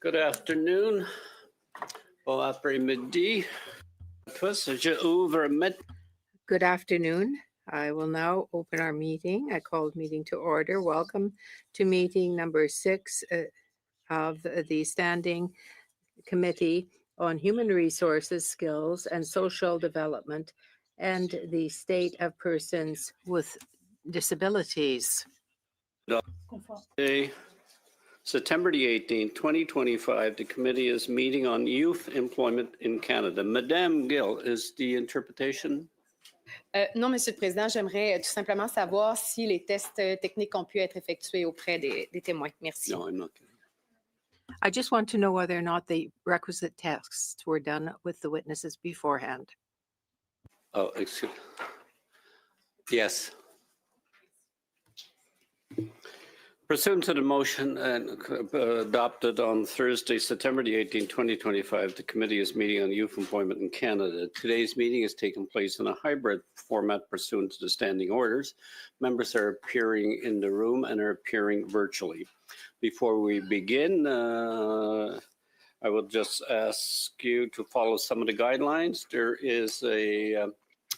Good afternoon. Bon après-midi. Good afternoon. I will now open our meeting. I called meeting to order. Welcome to meeting number 6 of the Standing Committee on Human Resources, Skills and Social Development and the State of Persons with Disabilities. Today, September the 18th, 2025, the committee is meeting on youth employment in Canada. Madame Gill, is the interpretation? Non, Monsieur le Président, j'aimerais tout simplement savoir si les tests techniques ont pu être effectués auprès des témoins. Merci. No, I'm not. I just want to know whether or not the requisite tests were done with the witnesses beforehand. Oh, excuse. Yes. Pursuant to the motion adopted on Thursday, September the 18th, 2025, the committee is meeting on youth employment in Canada. Today's meeting is taking place in a hybrid format pursuant to the standing orders. Members are appearing in the room and are appearing virtually. Before we begin, I will just ask you to follow some of the guidelines. There is a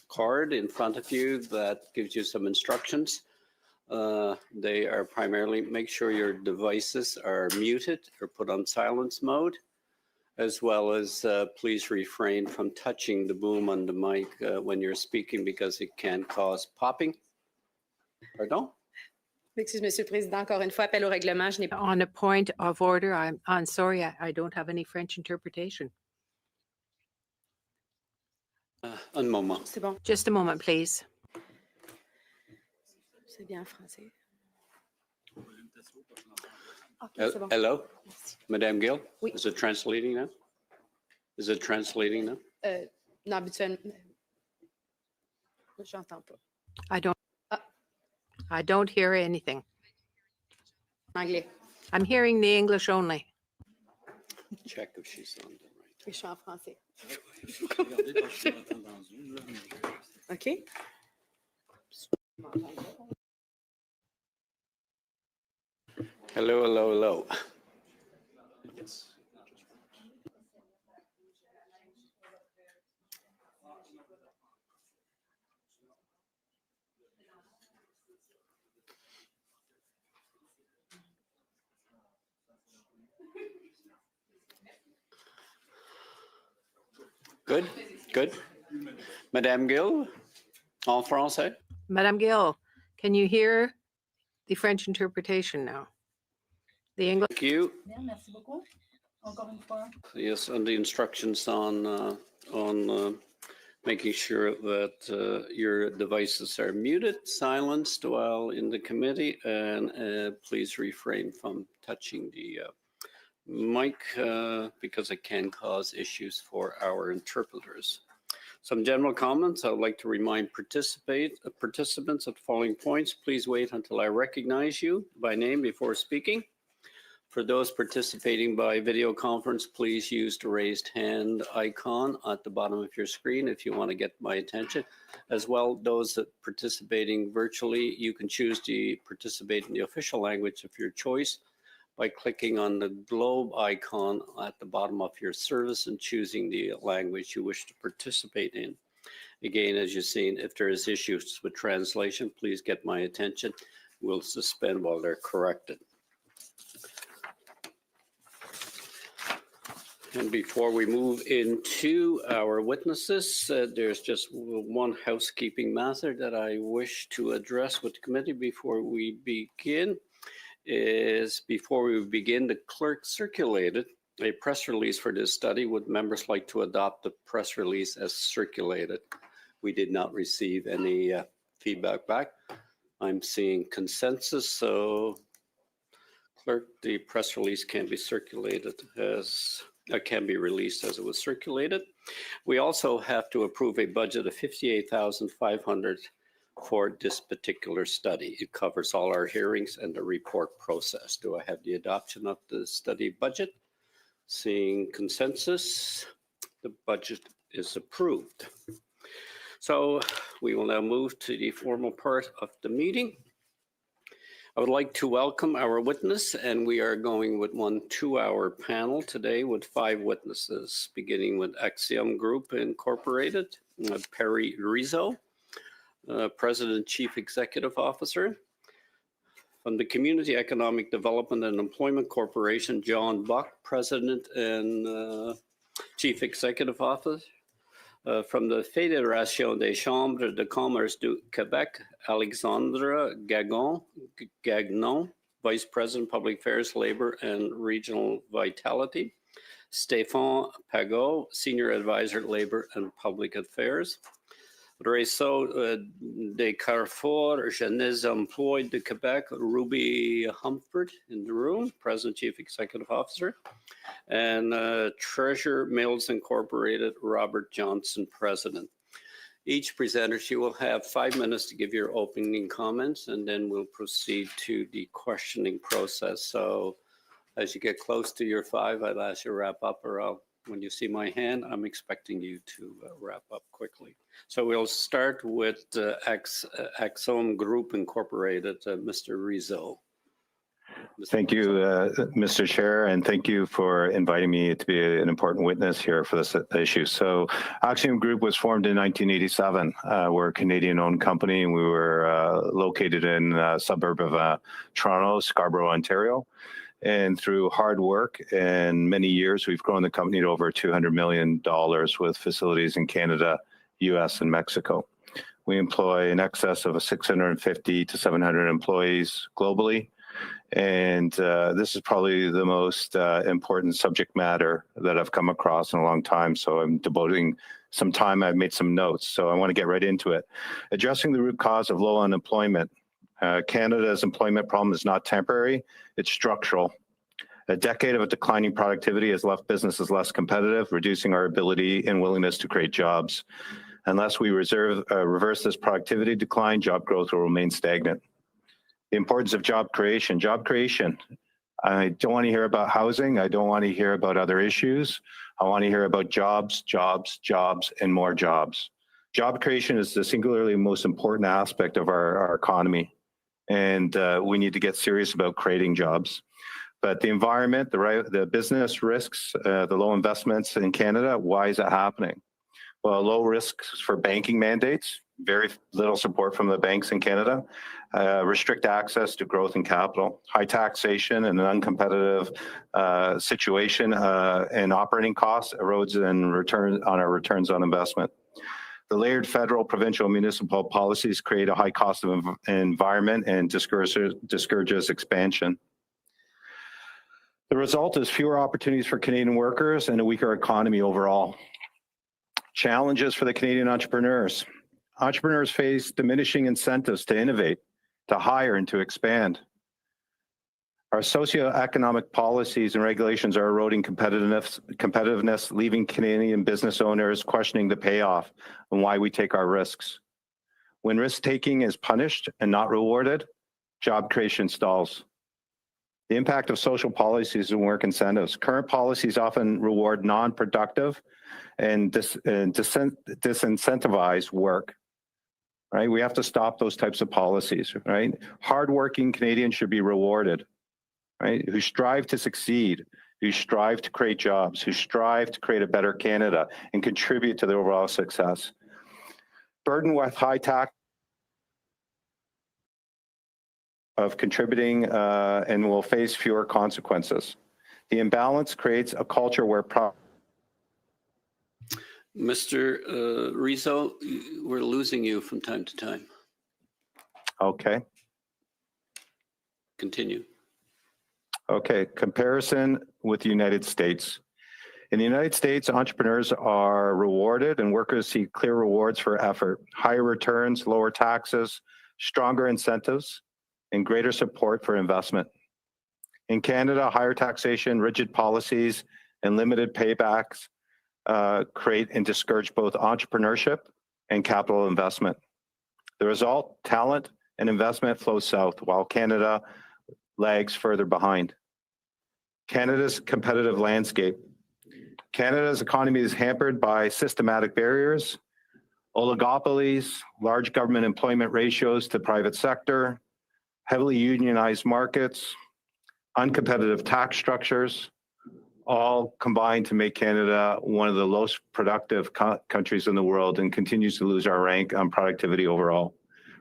card in front of you that gives you some instructions. They are primarily make sure your devices are muted or put on silence mode, as well as please refrain from touching the boom on the mic when you're speaking because it can cause popping. Pardon? Excuse, Monsieur le Président, encore une fois, appel au règlement. Je n'ai pas. On a point of order, I'm sorry, I don't have any French interpretation. Un moment. C'est bon. Just a moment, please. C'est bien français. OK, c'est bon. Hello, Madame Gill? Oui. Is it translating now? Is it translating now? Non, habituellement. J'entends pas. I don't hear anything. Anglais. I'm hearing the English only. Check if she's on the right. Oui, je suis en français. OK. Hello, hello, hello. Good, good. Madame Gill, en français? Madame Gill, can you hear the French interpretation now? The English. Thank you. Bien, merci beaucoup. Encore une fois. Yes, and the instructions on making sure that your devices are muted, silenced while in the committee, and please refrain from touching the mic because it can cause issues for our interpreters. Some general comments. I would like to remind participants of the following points. Please wait until I recognize you by name before speaking. For those participating by video conference, please use the raised hand icon at the bottom of your screen if you want to get my attention. As well, those that participating virtually, you can choose to participate in the official language of your choice by clicking on the globe icon at the bottom of your service and choosing the language you wish to participate in. Again, as you've seen, if there is issues with translation, please get my attention. We'll suspend while they're corrected. And before we move into our witnesses, there's just one housekeeping matter that I wish to address with the committee before we begin. The clerk circulated a press release for this study. Would members like to adopt the press release as circulated? We did not receive any feedback back. I'm seeing consensus, so clerk, the press release can be circulated as can be released as it was circulated. We also have to approve a budget of $58,500 for this particular study. It covers all our hearings and the report process. Do I have the adoption of the study budget? Seeing consensus, the budget is approved. So we will now move to the formal part of the meeting. I would like to welcome our witness, and we are going with one 2-hour panel today with 5 witnesses, beginning with Axiom Group Incorporated, Perry Rizzo, President Chief Executive Officer. From the Community Economic Development and Employment Corporation, John Buck, President and Chief Executive Officer. From the Fédération des Chambres de Commerce du Québec, Alexandra Gagnon, Vice President, Public Affairs, Labor and Regional Vitality. Stéphane Pagot, Senior Advisor, Labor and Public Affairs. Réseau des Carrefour Jeunesse Emploi de Québec, Ruby Humford in the room, President, Chief Executive Officer. And Treasure Mills Incorporated, Robert Johnson, President. Each presenter, you will have 5 minutes to give your opening comments, and then we'll proceed to the questioning process. So as you get close to your 5, I'll ask you to wrap up, or when you see my hand, I'm expecting you to wrap up quickly. So we'll start with Axiom Group Incorporated, Mr. Rizzo. Thank you, Mr. Chair, and thank you for inviting me to be an important witness here for this issue. So Axiom Group was formed in 1987. We're a Canadian-owned company, and we were located in a suburb of Toronto, Scarborough, Ontario. And through hard work and many years, we've grown the company to over $200 million with facilities in Canada, US, and Mexico. We employ in excess of 650 to 700 employees globally. And this is probably the most important subject matter that I've come across in a long time. So I'm devoting some time. I've made some notes. So I want to get right into it. Addressing the root cause of low unemployment. Canada's employment problem is not temporary, it's structural. A decade of a declining productivity has left businesses less competitive, reducing our ability and willingness to create jobs. Unless we reverse this productivity decline, job growth will remain stagnant. The importance of job creation. Job creation. I don't want to hear about housing. I don't want to hear about other issues. I want to hear about jobs, jobs, jobs, and more jobs. Job creation is the singularly most important aspect of our economy. And we need to get serious about creating jobs. But the environment, the business risks, the low investments in Canada, why is it happening? Well, low risks for banking mandates, very little support from the banks in Canada, restrict access to growth and capital, high taxation and an uncompetitive situation and operating costs erodes in return on our returns on investment. The layered federal, provincial, and municipal policies create a high cost of environment and discourages expansion. The result is fewer opportunities for Canadian workers and a weaker economy overall. Challenges for the Canadian entrepreneurs. Entrepreneurs face diminishing incentives to innovate, to hire, and to expand. Our socioeconomic policies and regulations are eroding competitiveness, leaving Canadian business owners questioning the payoff and why we take our risks. When risk-taking is punished and not rewarded, job creation stalls. The impact of social policies and work incentives. Current policies often reward non-productive and disincentivize work. Right? We have to stop those types of policies, right? Hardworking Canadians should be rewarded. Right, who strive to succeed, who strive to create jobs, who strive to create a better Canada and contribute to the overall success. Burdened with high tax of contributing and will face fewer consequences. The imbalance creates a culture where Mr. Rizzo, we're losing you from time to time. Okay. Continue. Okay, comparison with the United States. In the United States, entrepreneurs are rewarded and workers see clear rewards for effort, higher returns, lower taxes, stronger incentives, and greater support for investment. In Canada, higher taxation, rigid policies, and limited paybacks create and discourage both entrepreneurship and capital investment. The result, talent and investment flow south, while Canada lags further behind. Canada's competitive landscape. Canada's economy is hampered by systematic barriers, oligopolies, large government employment ratios to private sector, heavily unionized markets, uncompetitive tax structures, all combine to make Canada one of the lowest productive countries in the world and continues to lose our rank on productivity overall.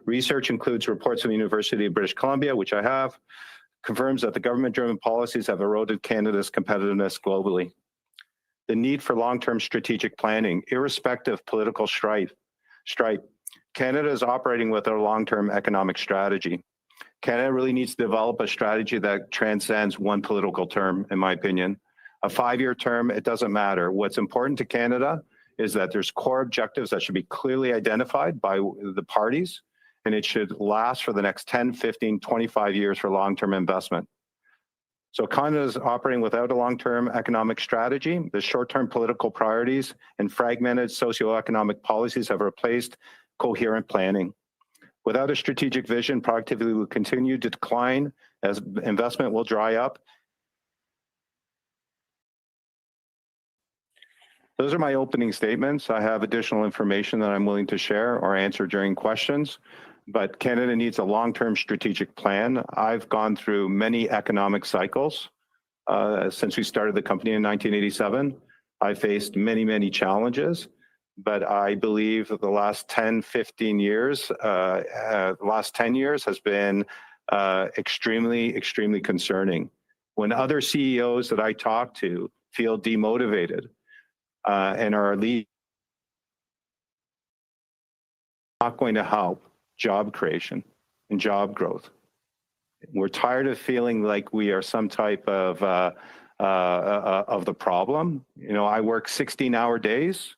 Research includes reports from the University of British Columbia, which I have, confirms that the government-driven policies have eroded Canada's competitiveness globally. The need for long-term strategic planning, irrespective of political stripe. Canada is operating with a long-term economic strategy. Canada really needs to develop a strategy that transcends one political term, in my opinion. A 5-year term, it doesn't matter. What's important to Canada is that there's core objectives that should be clearly identified by the parties, and it should last for the next 10, 15, 25 years for long-term investment. So Canada is operating without a long-term economic strategy. The short-term political priorities and fragmented socioeconomic policies have replaced coherent planning. Without a strategic vision, productivity will continue to decline as investment will dry up. Those are my opening statements. I have additional information that I'm willing to share or answer during questions, but Canada needs a long-term strategic plan. I've gone through many economic cycles since we started the company in 1987. I faced many, many challenges, but I believe that the last 10, 15 years, the last 10 years has been extremely, extremely concerning. When other CEOs that I talk to feel demotivated, and our lead not going to help job creation and job growth. We're tired of feeling like we are some type of the problem. You know, I work 16-hour days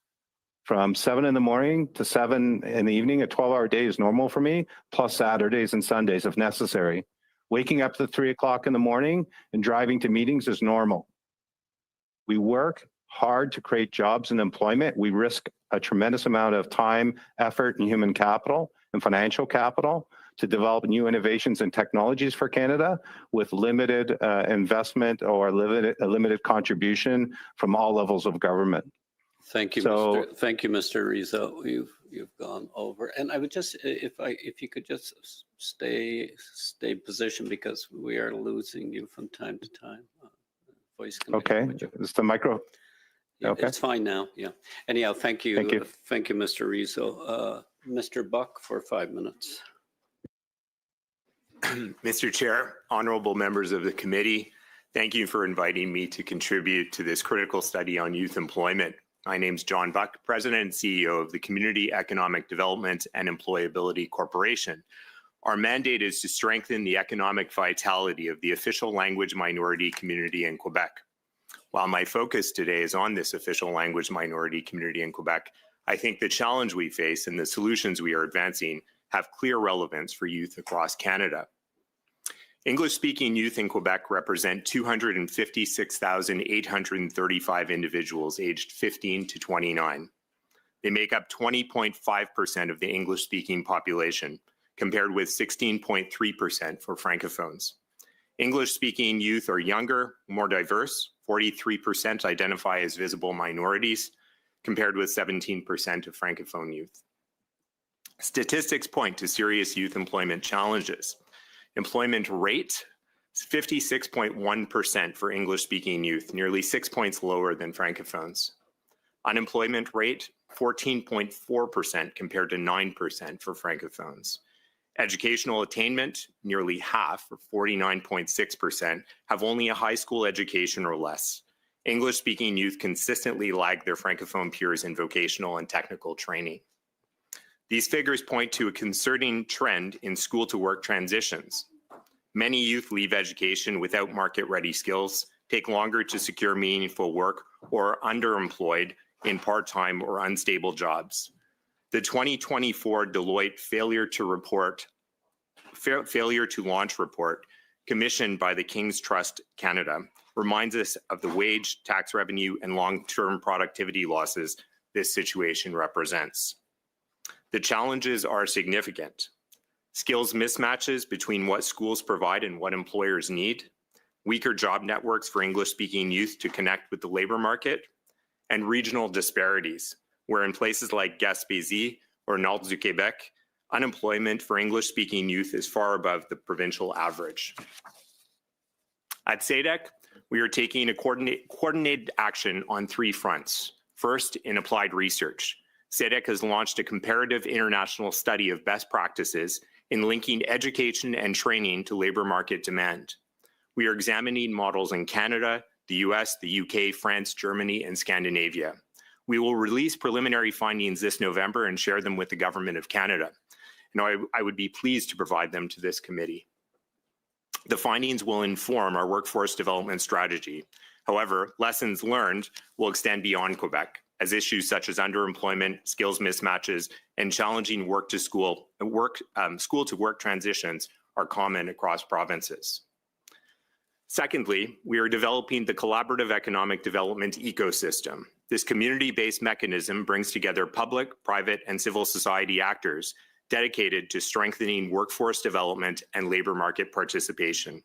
from 7 in the morning to 7 in the evening. A 12-hour day is normal for me, plus Saturdays and Sundays if necessary. Waking up at 3 o'clock in the morning and driving to meetings is normal. We work hard to create jobs and employment. We risk a tremendous amount of time, effort, and human capital and financial capital to develop new innovations and technologies for Canada with limited investment or limited contribution from all levels of government. Thank you, Mr. Rizzo. You've gone over, and I would just, if you could just stay positioned because we are losing you from time to time. Voice connection. Okay, is the micro? Yeah, okay. It's fine now. Yeah. Anyhow, thank you. Thank you. Thank you, Mr. Rizzo. Mr. Buck for 5 minutes. Mr. Chair, honorable members of the committee, thank you for inviting me to contribute to this critical study on youth employment. My name is John Buck, President and CEO of the Community Economic Development and Employability Corporation. Our mandate is to strengthen the economic vitality of the official language minority community in Quebec. While my focus today is on this official language minority community in Quebec, I think the challenge we face and the solutions we are advancing have clear relevance for youth across Canada. English-speaking youth in Quebec represent 256,835 individuals aged 15 to 29. They make up 20.5% of the English-speaking population, compared with 16.3% for Francophones. English-speaking youth are younger, more diverse. 43% identify as visible minorities, compared with 17% of Francophone youth. Statistics point to serious youth employment challenges. Employment rate is 56.1% for English-speaking youth, nearly 6 points lower than Francophones. Unemployment rate, 14.4% compared to 9% for Francophones. Educational attainment, nearly half, or 49.6%, have only a high school education or less. English-speaking youth consistently lag their Francophone peers in vocational and technical training. These figures point to a concerning trend in school-to-work transitions. Many youth leave education without market-ready skills, take longer to secure meaningful work, or are underemployed in part-time or unstable jobs. The 2024 Deloitte Failure to Launch report, commissioned by the King's Trust Canada, reminds us of the wage, tax revenue, and long-term productivity losses this situation represents. The challenges are significant. Skills mismatches between what schools provide and what employers need, weaker job networks for English-speaking youth to connect with the labor market, and regional disparities, where in places like Gaspésie or Nord du Québec, Unemployment for English-speaking youth is far above the provincial average. At SADC, we are taking a coordinated action on 3 fronts. First, in applied research. SADC has launched a comparative international study of best practices in linking education and training to labour market demand. We are examining models in Canada, the US, the UK, France, Germany, and Scandinavia. We will release preliminary findings this November and share them with the Government of Canada. And I would be pleased to provide them to this committee. The findings will inform our workforce development strategy. However, lessons learned will extend beyond Quebec, as issues such as underemployment, skills mismatches, and challenging school to work transitions are common across provinces. Secondly, we are developing the collaborative economic development ecosystem. This community-based mechanism brings together public, private, and civil society actors dedicated to strengthening workforce development and labour market participation.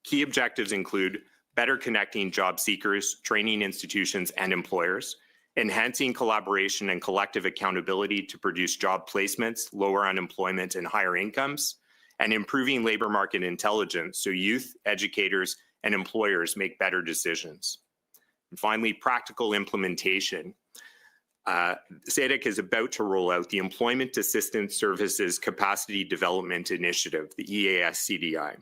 Key objectives include better connecting job seekers, training institutions, and employers, enhancing collaboration and collective accountability to produce job placements, lower unemployment, and higher incomes, and improving labour market intelligence so youth, educators, and employers make better decisions. And finally, practical implementation. SADC is about to roll out the Employment Assistance Services Capacity Development Initiative, the EAS-CDI.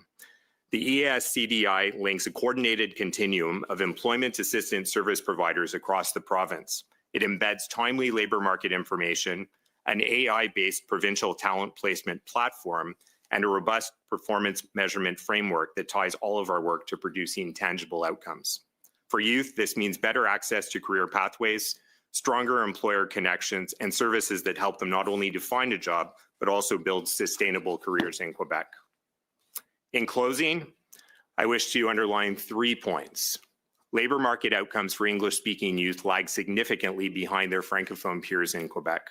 The EAS-CDI links a coordinated continuum of employment assistance service providers across the province. It embeds timely labour market information, an AI-based provincial talent placement platform, and a robust performance measurement framework that ties all of our work to producing tangible outcomes. For youth, this means better access to career pathways, stronger employer connections, and services that help them not only to find a job, but also build sustainable careers in Quebec. In closing, I wish to underline 3 points. Labour market outcomes for English-speaking youth lag significantly behind their Francophone peers in Quebec.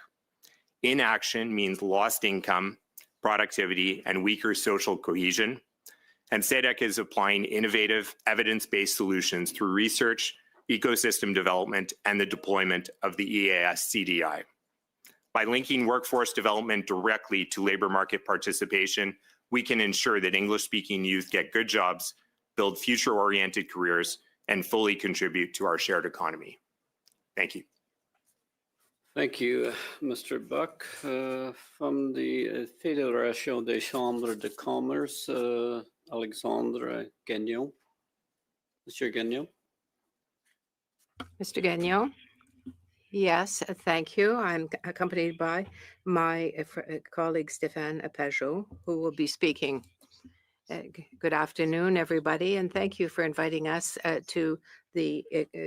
Inaction means lost income, productivity, and weaker social cohesion. And SADC is applying innovative, evidence-based solutions through research, ecosystem development, and the deployment of the EAS-CDI. By linking workforce development directly to labour market participation, we can ensure that English-speaking youth get good jobs, build future-oriented careers, and fully contribute to our shared economy. Thank you. Thank you, Mr. Buck. From the Fédération des Chambres de Commerce, Alexandre Gagnon. Monsieur Gagnon. Mr. Gagnon? Yes, thank you. I'm accompanied by my colleague, Stéphane Pajot, who will be speaking. Good afternoon, everybody, and thank you for inviting us to the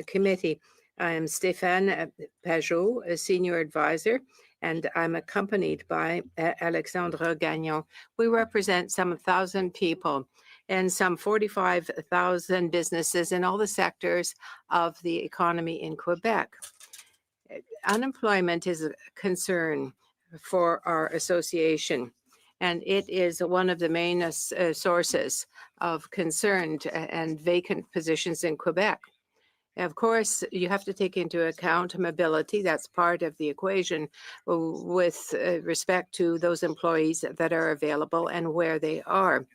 committee. I am Stéphane Pajot, a senior advisor, and I'm accompanied by Alexandre Gagnon. We represent some 1,000 people and some 45,000 businesses in all the sectors of the economy in Quebec. Unemployment is a concern for our association, and it is one of the main sources of concern and vacant positions in Quebec. Of course, you have to take into account mobility. That's part of the equation with respect to those employees that are available and where they are.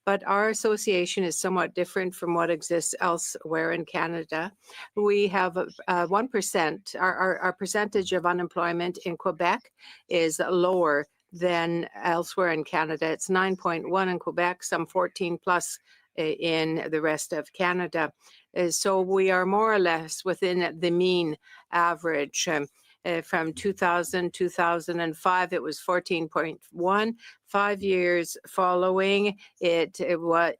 But our association is somewhat different from what exists elsewhere in Canada. We have 1%. Our percentage of unemployment in Quebec is lower than elsewhere in Canada. It's 9.1 in Quebec, some 14 plus in the rest of Canada. So we are more or less within the mean average. From 2005, it was 14.1. 5 years following, it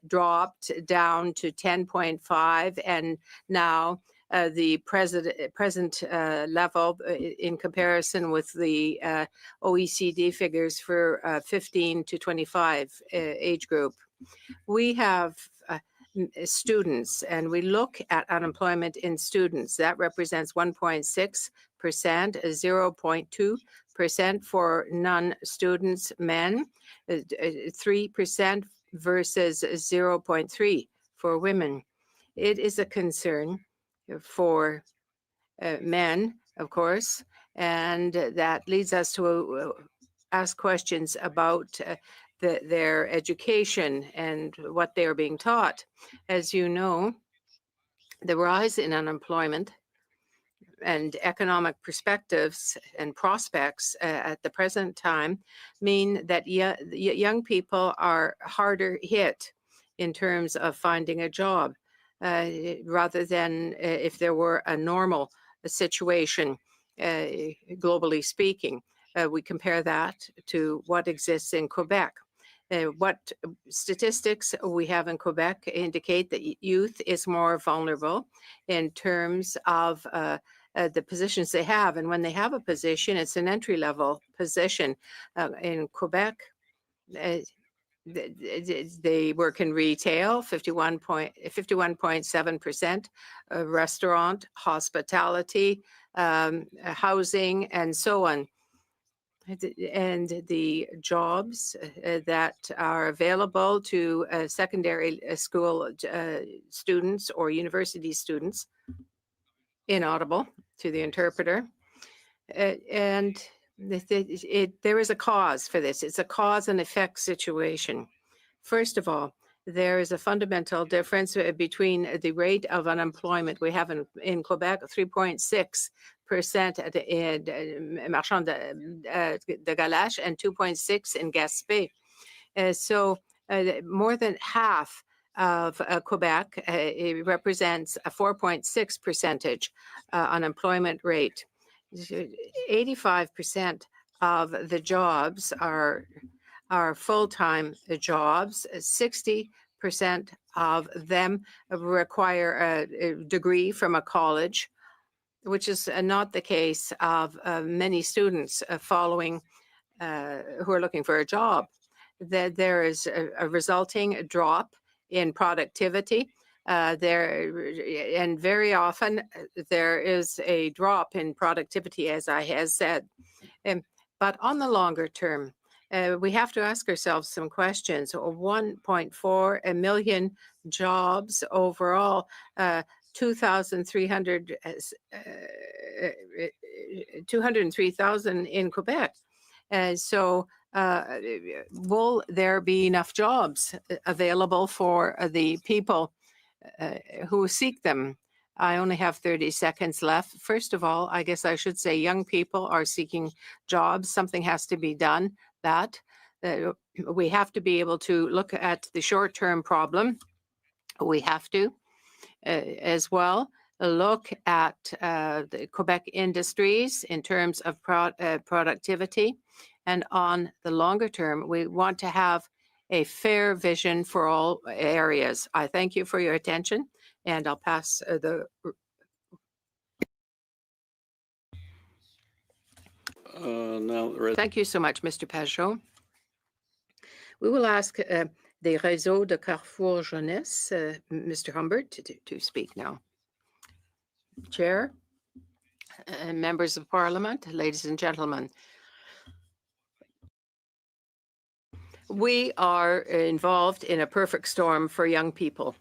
dropped down to 10.5, and now the present level in comparison with the OECD figures for 15 to 25 age group. We have students, and we look at unemployment in students. That represents 1.6%, 0.2% for non-students men, 3% versus 0.3% for women. It is a concern for men, of course, and that leads us to ask questions about their education and what they are being taught. As you know, the rise in unemployment and economic perspectives and prospects at the present time mean that young people are harder hit in terms of finding a job rather than if there were a normal situation, globally speaking. We compare that to what exists in Quebec. What statistics we have in Quebec indicate that youth is more vulnerable in terms of the positions they have. And when they have a position, it's an entry-level position. In Quebec, they work in retail, 51.7%, restaurant, hospitality, housing, and so on. And the jobs that are available to secondary school students or university students, inaudible to the interpreter. And there is a cause for this. It's a cause and effect situation. First of all, there is a fundamental difference between the rate of unemployment we have in Quebec, 3.6% in Marchand de Galache and 2.6 in Gaspé. So more than half of Quebec it represents a 4.6% unemployment rate. 85% of the jobs are full-time jobs. 60% of them require a degree from a college, which is not the case of many students who are looking for a job. There is a resulting drop in productivity. And very often there is a drop in productivity, as I have said. But on the longer term, we have to ask ourselves some questions. 1.4 million jobs overall, 203,000 in Quebec. So will there be enough jobs available for the people who seek them? I only have 30 seconds left. First of all, I guess I should say young people are seeking jobs. Something has to be done. We have to be able to look at the short-term problem. We have to as well look at the Quebec industries in terms of productivity. And on the longer term, we want to have a fair vision for all areas. I thank you for your attention, and I'll pass the. Thank you so much, Mr. Pajot. We will ask the Réseau de Carrefour Jeunesse, Mr. Humbert, to speak now. Chair, members of Parliament, ladies and gentlemen. We are involved in a perfect storm for young people.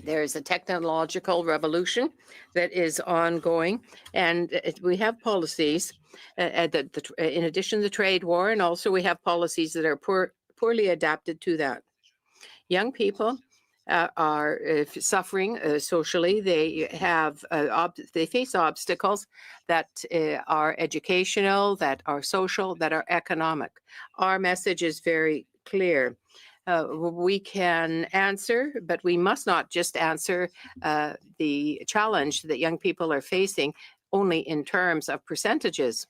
There is a technological revolution that is ongoing, and we have policies in addition to the trade war, and also we have policies that are poorly adapted to that. Young people are suffering socially. They face obstacles that are educational, that are social, that are economic. Our message is very clear. We can answer, but we must not just answer the challenge that young people are facing only in terms of percentages.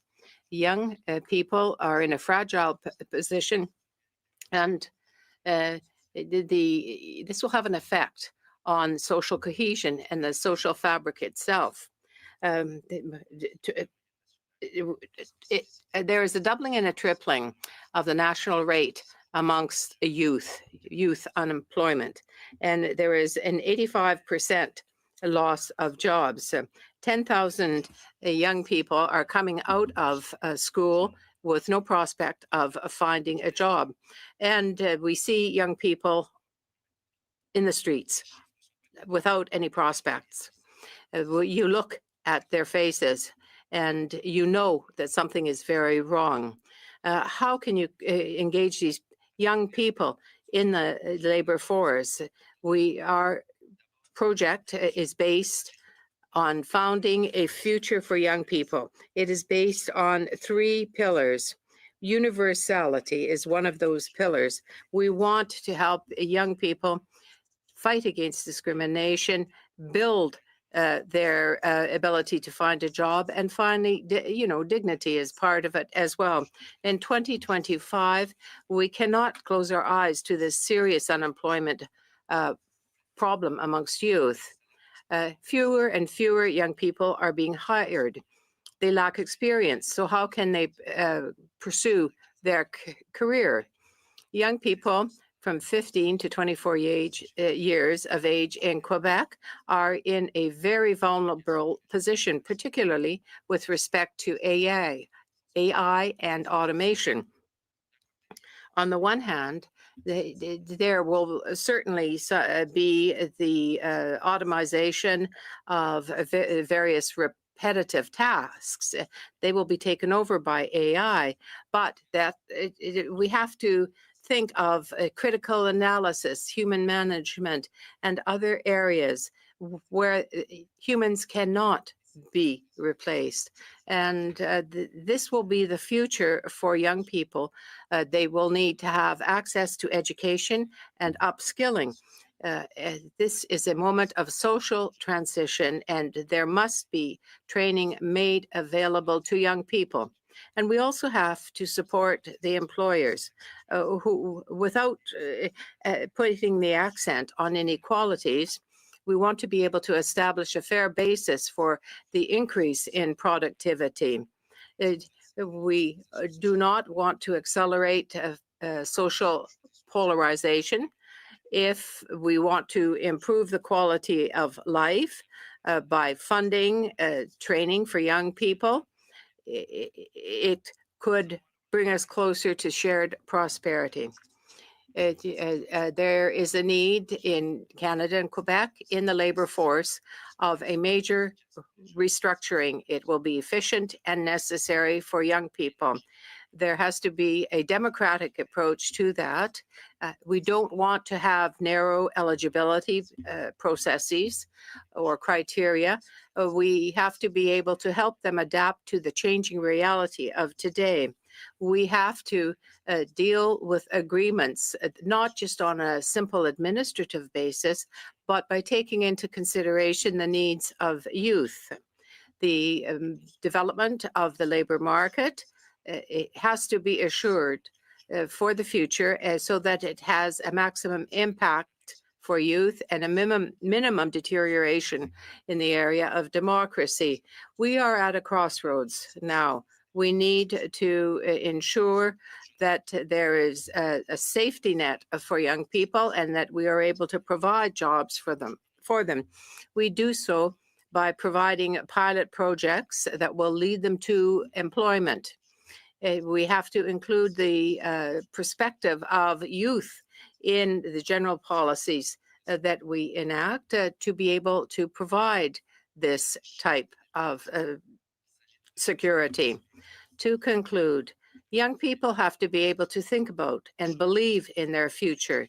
Young people are in a fragile position, and this will have an effect on social cohesion and the social fabric itself. There is a doubling and a tripling of the national rate amongst youth unemployment, and there is an 85% loss of jobs. 10,000 young people are coming out of school with no prospect of finding a job. And we see young people in the streets without any prospects. You look at their faces and you know that something is very wrong. How can you engage these young people in the labor force? Our project is based on founding a future for young people. It is based on 3 pillars. Universality is one of those pillars. We want to help young people fight against discrimination, build their ability to find a job, and finally, dignity is part of it as well. In 2025, we cannot close our eyes to this serious unemployment problem amongst youth. Fewer and fewer young people are being hired. They lack experience, so how can they pursue their career? Young people from 15 to 24 years of age in Quebec are in a very vulnerable position, particularly with respect to AI and automation. On the one hand, there will certainly be the automation of various repetitive tasks. They will be taken over by AI, but we have to think of critical analysis, human management, and other areas where humans cannot be replaced. And this will be the future for young people. They will need to have access to education and upskilling. This is a moment of social transition, and there must be training made available to young people. And we also have to support the employers who, without putting the accent on inequalities, we want to be able to establish a fair basis for the increase in productivity. We do not want to accelerate social polarization. If we want to improve the quality of life by funding training for young people, it could bring us closer to shared prosperity. There is a need in Canada and Quebec in the labor force of a major restructuring. It will be efficient and necessary for young people. There has to be a democratic approach to that. We don't want to have narrow eligibility processes or criteria. We have to be able to help them adapt to the changing reality of today. We have to deal with agreements, not just on a simple administrative basis, but by taking into consideration the needs of youth. The development of the labor market, it has to be assured for the future so that it has a maximum impact for youth and a minimum deterioration in the area of democracy. We are at a crossroads now. We need to ensure that there is a safety net for young people and that we are able to provide jobs for them. We do so by providing pilot projects that will lead them to employment. We have to include the perspective of youth in the general policies that we enact to be able to provide this type of security. To conclude, young people have to be able to think about and believe in their future.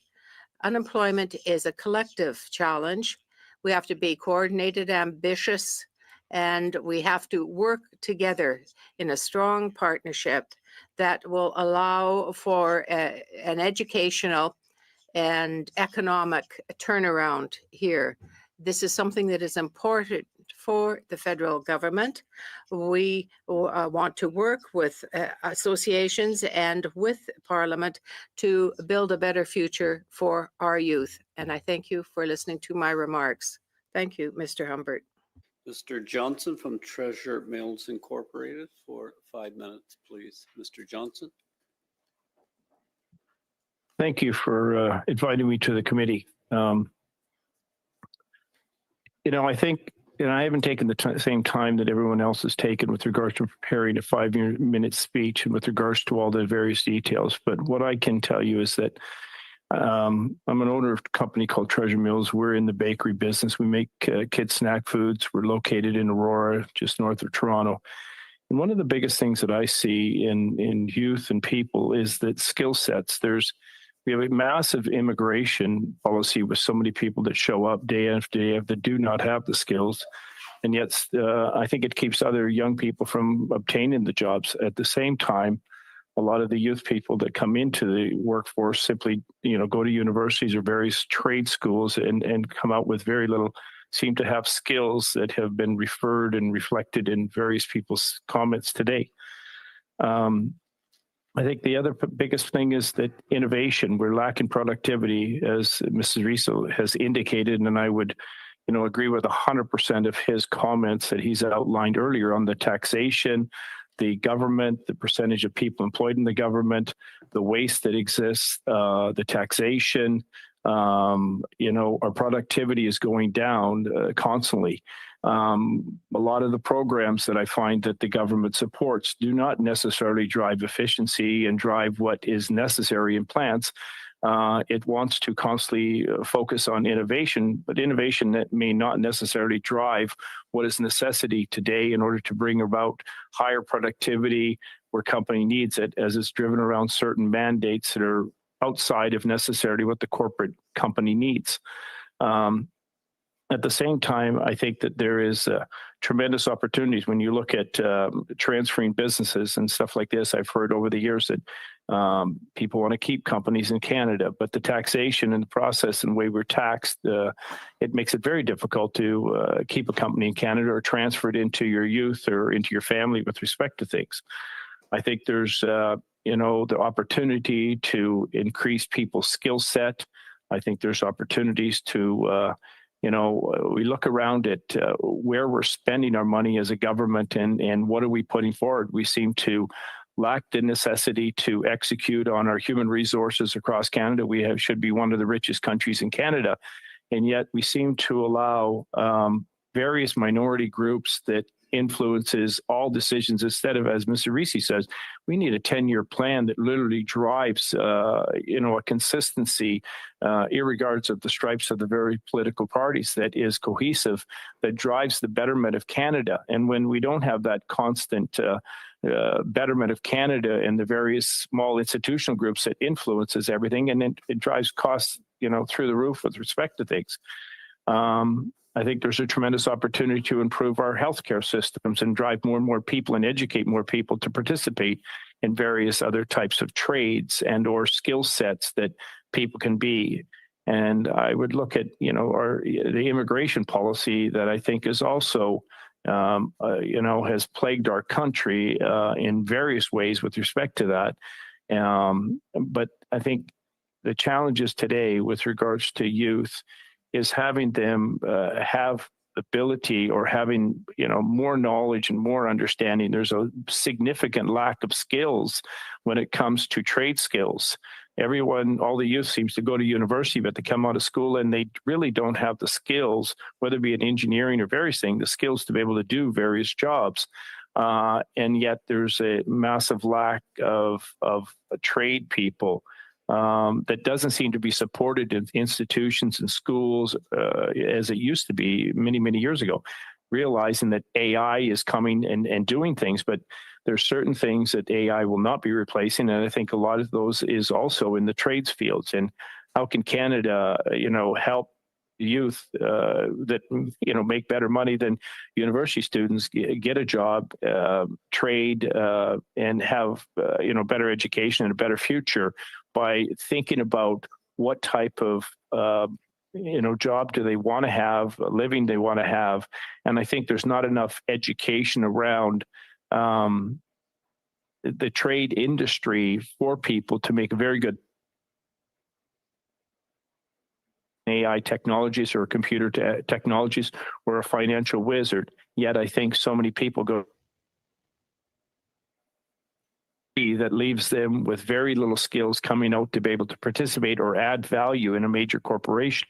Unemployment is a collective challenge. We have to be coordinated, ambitious, and we have to work together in a strong partnership that will allow for an educational and economic turnaround here. This is something that is important for the federal government. We want to work with associations and with Parliament to build a better future for our youth. And I thank you for listening to my remarks. Thank you, Mr. Humbert. Mr. Johnson from Treasure Mills Incorporated for 5 minutes, please. Mr. Johnson. Thank you for inviting me to the committee. I think, I haven't taken the same time that everyone else has taken with regards to preparing a 5-minute speech and with regards to all the various details. But what I can tell you is that I'm an owner of a company called Treasure Mills. We're in the bakery business. We make kids snack foods. We're located in Aurora, just north of Toronto. And one of the biggest things that I see in youth and people is that skill sets. We have a massive immigration policy with so many people that show up day after day that do not have the skills. And yet I think it keeps other young people from obtaining the jobs. At the same time, a lot of the youth people that come into the workforce simply, go to universities or various trade schools and come out with very little, seem to have skills that have been referred and reflected in various people's comments today. I think the other biggest thing is that innovation. We're lacking productivity, as Mrs. Riso has indicated, and I would, agree with 100% of his comments that he's outlined earlier on the taxation, the government, the percentage of people employed in the government, the waste that exists, the taxation. Our productivity is going down constantly. A lot of the programs that I find that the government supports do not necessarily drive efficiency and drive what is necessary in plants. It wants to constantly focus on innovation, but innovation that may not necessarily drive what is necessity today in order to bring about higher productivity where company needs it, as it's driven around certain mandates that are outside of necessarily what the corporate company needs. At the same time, I think that there is tremendous opportunities when you look at transferring businesses and stuff like this. I've heard over the years that people want to keep companies in Canada, but the taxation and the process and the way we're taxed, it makes it very difficult to keep a company in Canada or transfer it into your youth or into your family with respect to things. I think there's, the opportunity to increase people's skill set. I think there's opportunities to, we look around at where we're spending our money as a government and what are we putting forward. We seem to lack the necessity to execute on our human resources across Canada. We should be one of the richest countries in Canada. And yet we seem to allow various minority groups that influences all decisions instead of, as Mr. Risi says, we need a 10-year plan that literally drives, a consistency, irregardless of the stripes of the very political parties, that is cohesive, that drives the betterment of Canada. And when we don't have that constant betterment of Canada and the various small institutional groups that influences everything, and it drives costs, through the roof with respect to things. I think there's a tremendous opportunity to improve our healthcare systems and drive more and more people and educate more people to participate in various other types of trades and or skill sets that people can be. And I would look at, the immigration policy that I think is also, has plagued our country in various ways with respect to that. But I think the challenges today with regards to youth is having them have ability or having, more knowledge and more understanding. There's a significant lack of skills when it comes to trade skills. All the youth seems to go to university, but they come out of school and they really don't have the skills, whether it be in engineering or various things, the skills to be able to do various jobs. And yet there's a massive lack of trade people that doesn't seem to be supported in institutions and schools as it used to be many, many years ago, realizing that AI is coming and doing things, but there's certain things that AI will not be replacing. And I think a lot of those is also in the trades fields. And how can Canada, help youth that, make better money than university students get a job, trade, and have, better education and a better future by thinking about what type of, job do they want to have, living they want to have. And I think there's not enough education around the trade industry for people to make a very good AI technologies or computer technologies or a financial wizard. Yet I think so many people go that leaves them with very little skills coming out to be able to participate or add value in a major corporation.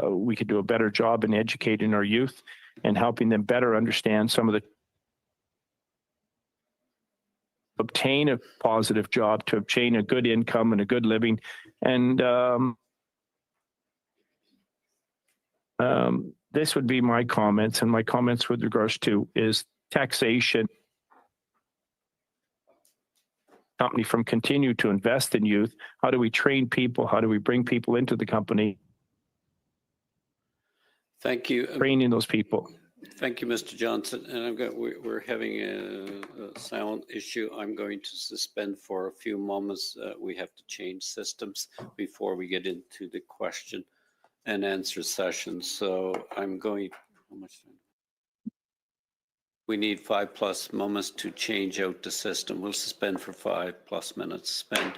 We could do a better job in educating our youth and helping them better understand some of the obtain a positive job, to obtain a good income and a good living. And this would be my comments, and my comments with regards to is taxation. Company from continue to invest in youth. How do we train people? How do we bring people into the company? Thank you. Training those people. Thank you, Mr. Johnson. And we're having a sound issue. I'm going to suspend for a few moments. We have to change systems before we get into the question and answer session. So I'm going, how much time? We need 5+ moments to change out the system. We'll suspend for 5+ minutes. Suspend.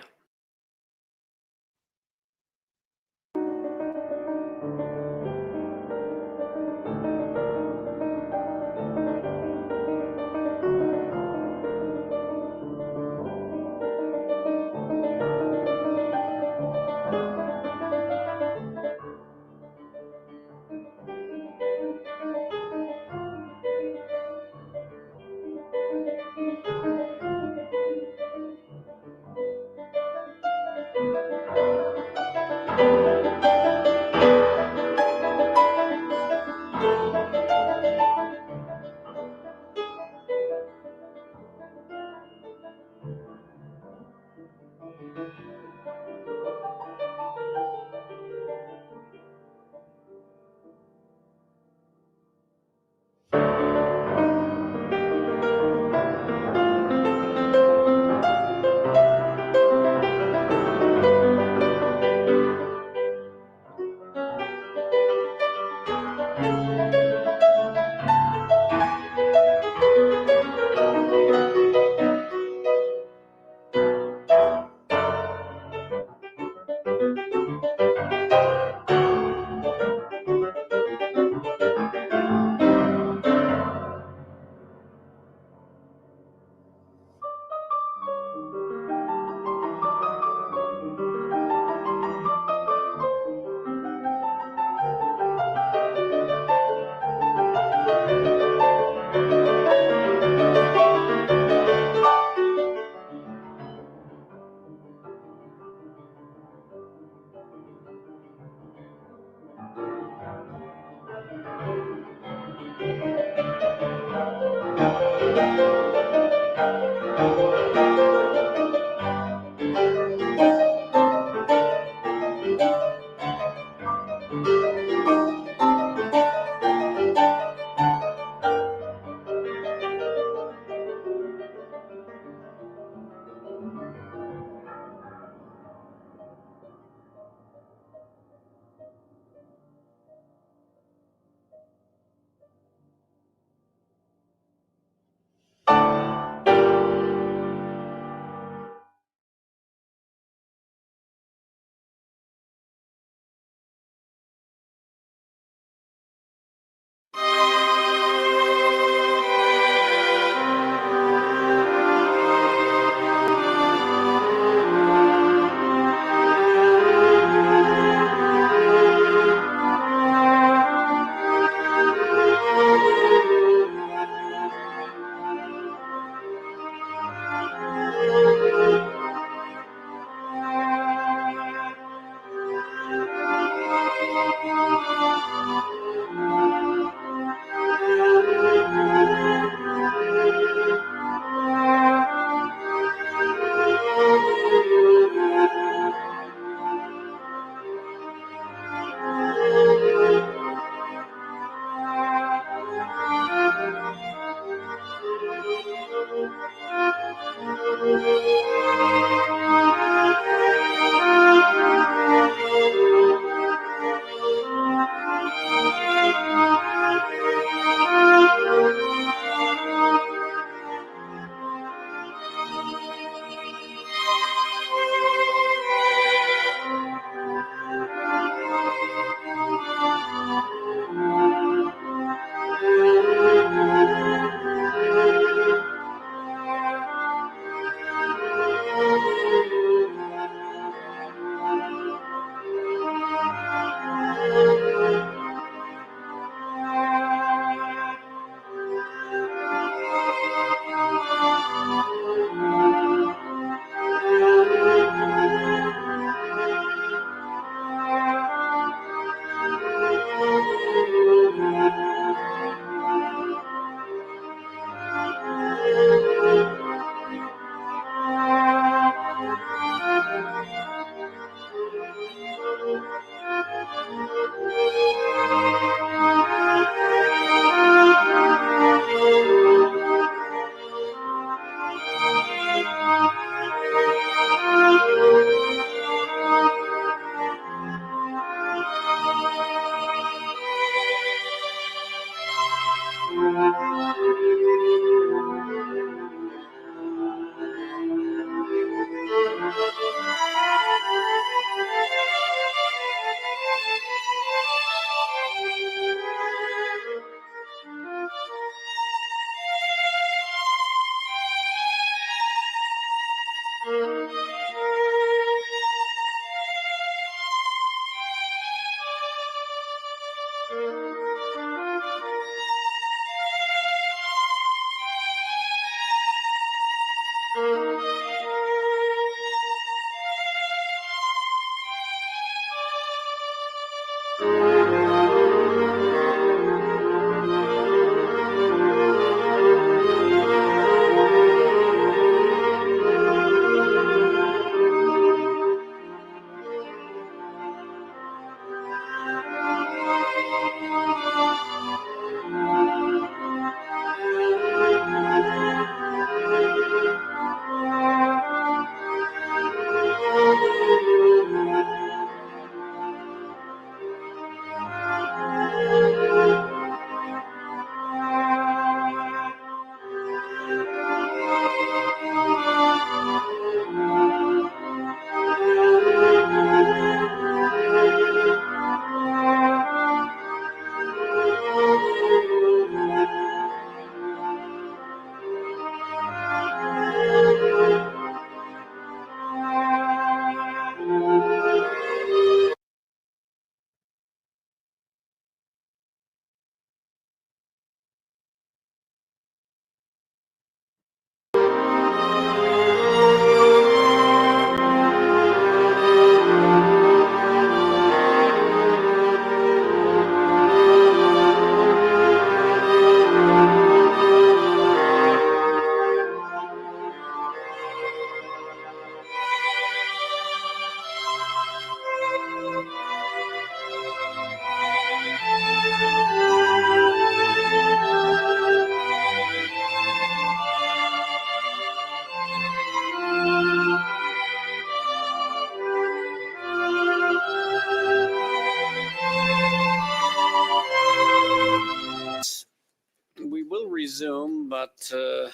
We will resume, but the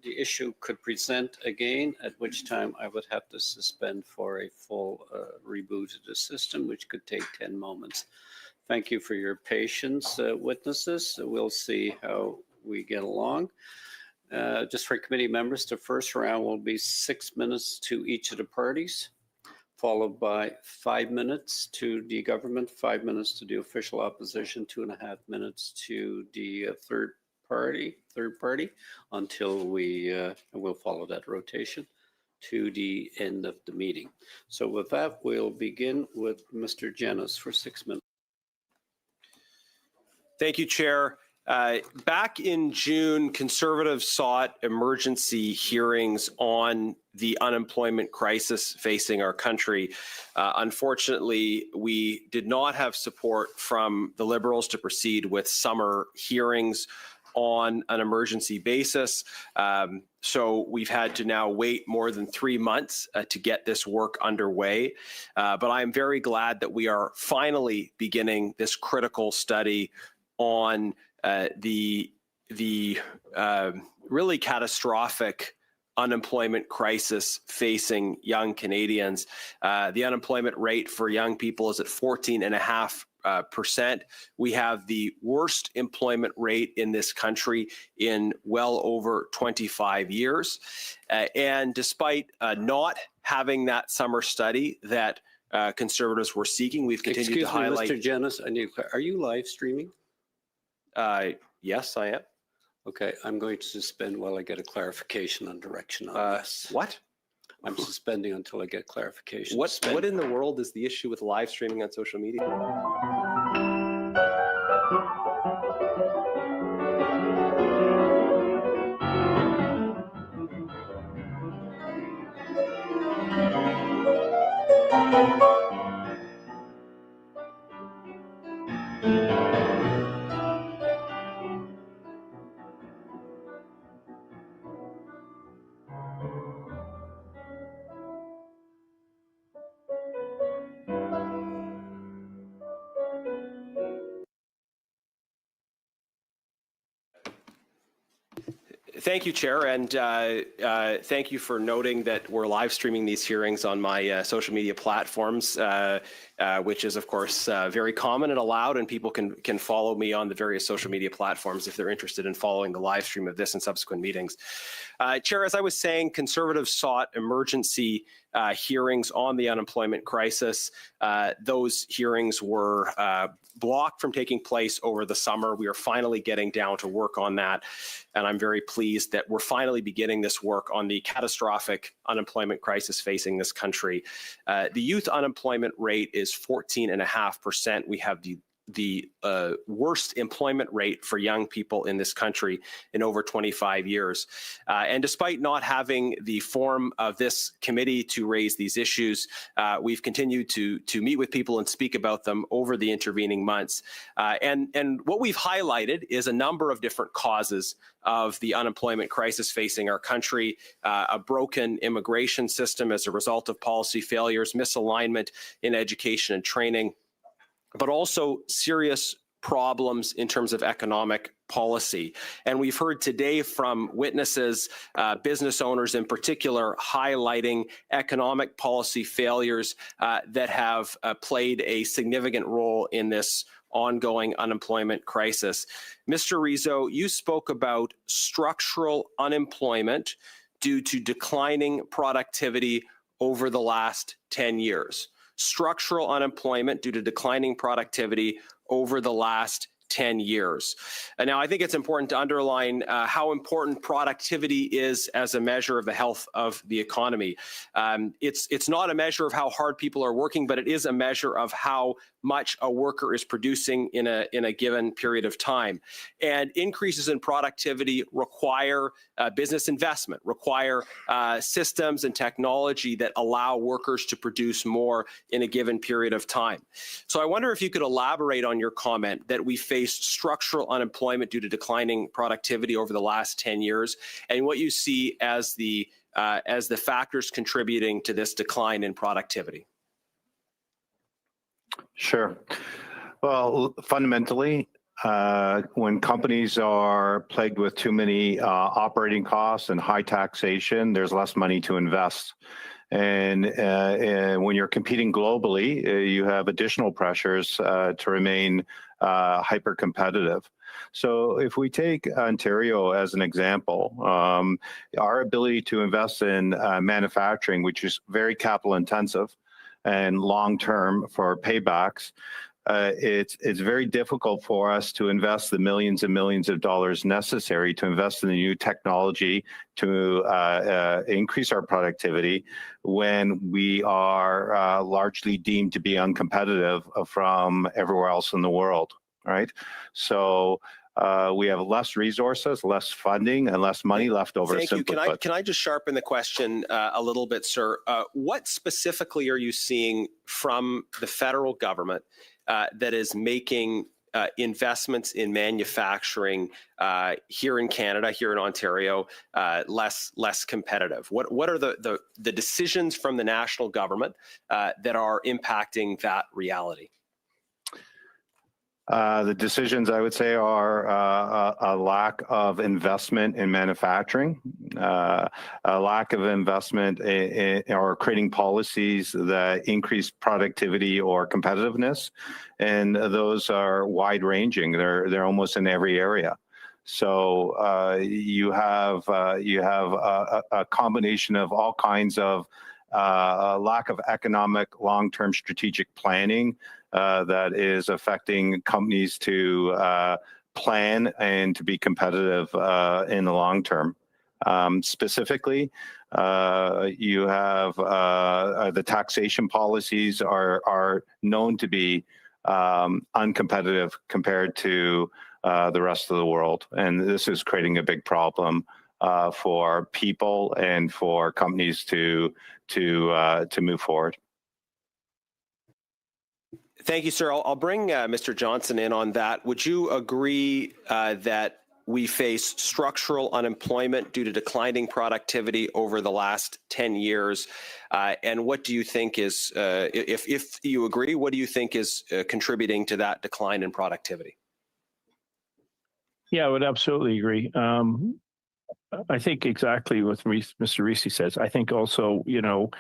issue could present again, at which time I would have to suspend for a full reboot of the system, which could take 10 moments. Thank you for your patience, witnesses. We'll see how we get along. Just for committee members, the first round will be 6 minutes to each of the parties, followed by 5 minutes to the government, 5 minutes to the official opposition, 2.5 minutes to the third party, until we will follow that rotation to the end of the meeting. So with that, we'll begin with Mr. Jennis for 6 minutes. Thank you, Chair. Back in June, Conservatives sought emergency hearings on the unemployment crisis facing our country. Unfortunately, we did not have support from the Liberals to proceed with summer hearings on an emergency basis. So we've had to now wait more than 3 months to get this work underway. But I'm very glad that we are finally beginning this critical study on the really catastrophic unemployment crisis facing young Canadians. The unemployment rate for young people is at 14.5%. We have the worst employment rate in this country in well over 25 years. And despite not having that summer study that Conservatives were seeking, we've continued to highlight. Mr. Jennis, are you live streaming? Yes, I am. Okay, I'm going to suspend while I get a clarification on direction on this. What? I'm suspending until I get clarification. What in the world is the issue with live streaming on social media? Thank you, Chair, and thank you for noting that we're live streaming these hearings on my social media platforms, which is, of course, very common and allowed, and people can follow me on the various social media platforms if they're interested in following the live stream of this and subsequent meetings. Chair, as I was saying, Conservatives sought emergency hearings on the unemployment crisis. Those hearings were blocked from taking place over the summer. We are finally getting down to work on that. And I'm very pleased that we're finally beginning this work on the catastrophic unemployment crisis facing this country. The youth unemployment rate is 14.5%. We have the worst employment rate for young people in this country in over 25 years. And despite not having the form of this committee to raise these issues, we've continued to meet with people and speak about them over the intervening months. And what we've highlighted is a number of different causes of the unemployment crisis facing our country, a broken immigration system as a result of policy failures, misalignment in education and training, but also serious problems in terms of economic policy. And we've heard today from witnesses, business owners in particular, highlighting economic policy failures that have played a significant role in this ongoing unemployment crisis. Mr. Rizzo, you spoke about structural unemployment due to declining productivity over the last 10 years. Structural unemployment due to declining productivity over the last 10 years. And now I think it's important to underline how important productivity is as a measure of the health of the economy. It's not a measure of how hard people are working, but it is a measure of how much a worker is producing in a given period of time. And increases in productivity require business investment, require systems and technology that allow workers to produce more in a given period of time. So I wonder if you could elaborate on your comment that we faced structural unemployment due to declining productivity over the last 10 years, and what you see as the factors contributing to this decline in productivity. Sure. Well, fundamentally, when companies are plagued with too many operating costs and high taxation, there's less money to invest. And when you're competing globally, you have additional pressures to remain hyper competitive. So if we take Ontario as an example, our ability to invest in manufacturing, which is very capital intensive and long-term for paybacks, it's very difficult for us to invest the millions and millions of dollars necessary to invest in the new technology to increase our productivity when we are largely deemed to be uncompetitive from everywhere else in the world, right? So we have less resources, less funding, and less money left over. Thank you. Can I just sharpen the question a little bit, sir? What specifically are you seeing from the federal government that is making investments in manufacturing here in Canada, here in Ontario, less competitive? What are the decisions from the national government that are impacting that reality? The decisions, I would say, are a lack of investment in manufacturing, a lack of investment or creating policies that increase productivity or competitiveness, and those are wide-ranging. They're almost in every area. So you have a combination of all kinds of a lack of economic long-term strategic planning that is affecting companies to plan and to be competitive in the long term. Specifically, you have the taxation policies are known to be uncompetitive compared to the rest of the world, and this is creating a big problem for people and for companies to move forward. Thank you, sir. I'll bring Mr. Johnson in on that. Would you agree that we face structural unemployment due to declining productivity over the last 10 years? And what do you think is, if you agree, what do you think is contributing to that decline in productivity? Yeah, I would absolutely agree. I think exactly what Mr. Risi says. I think also, the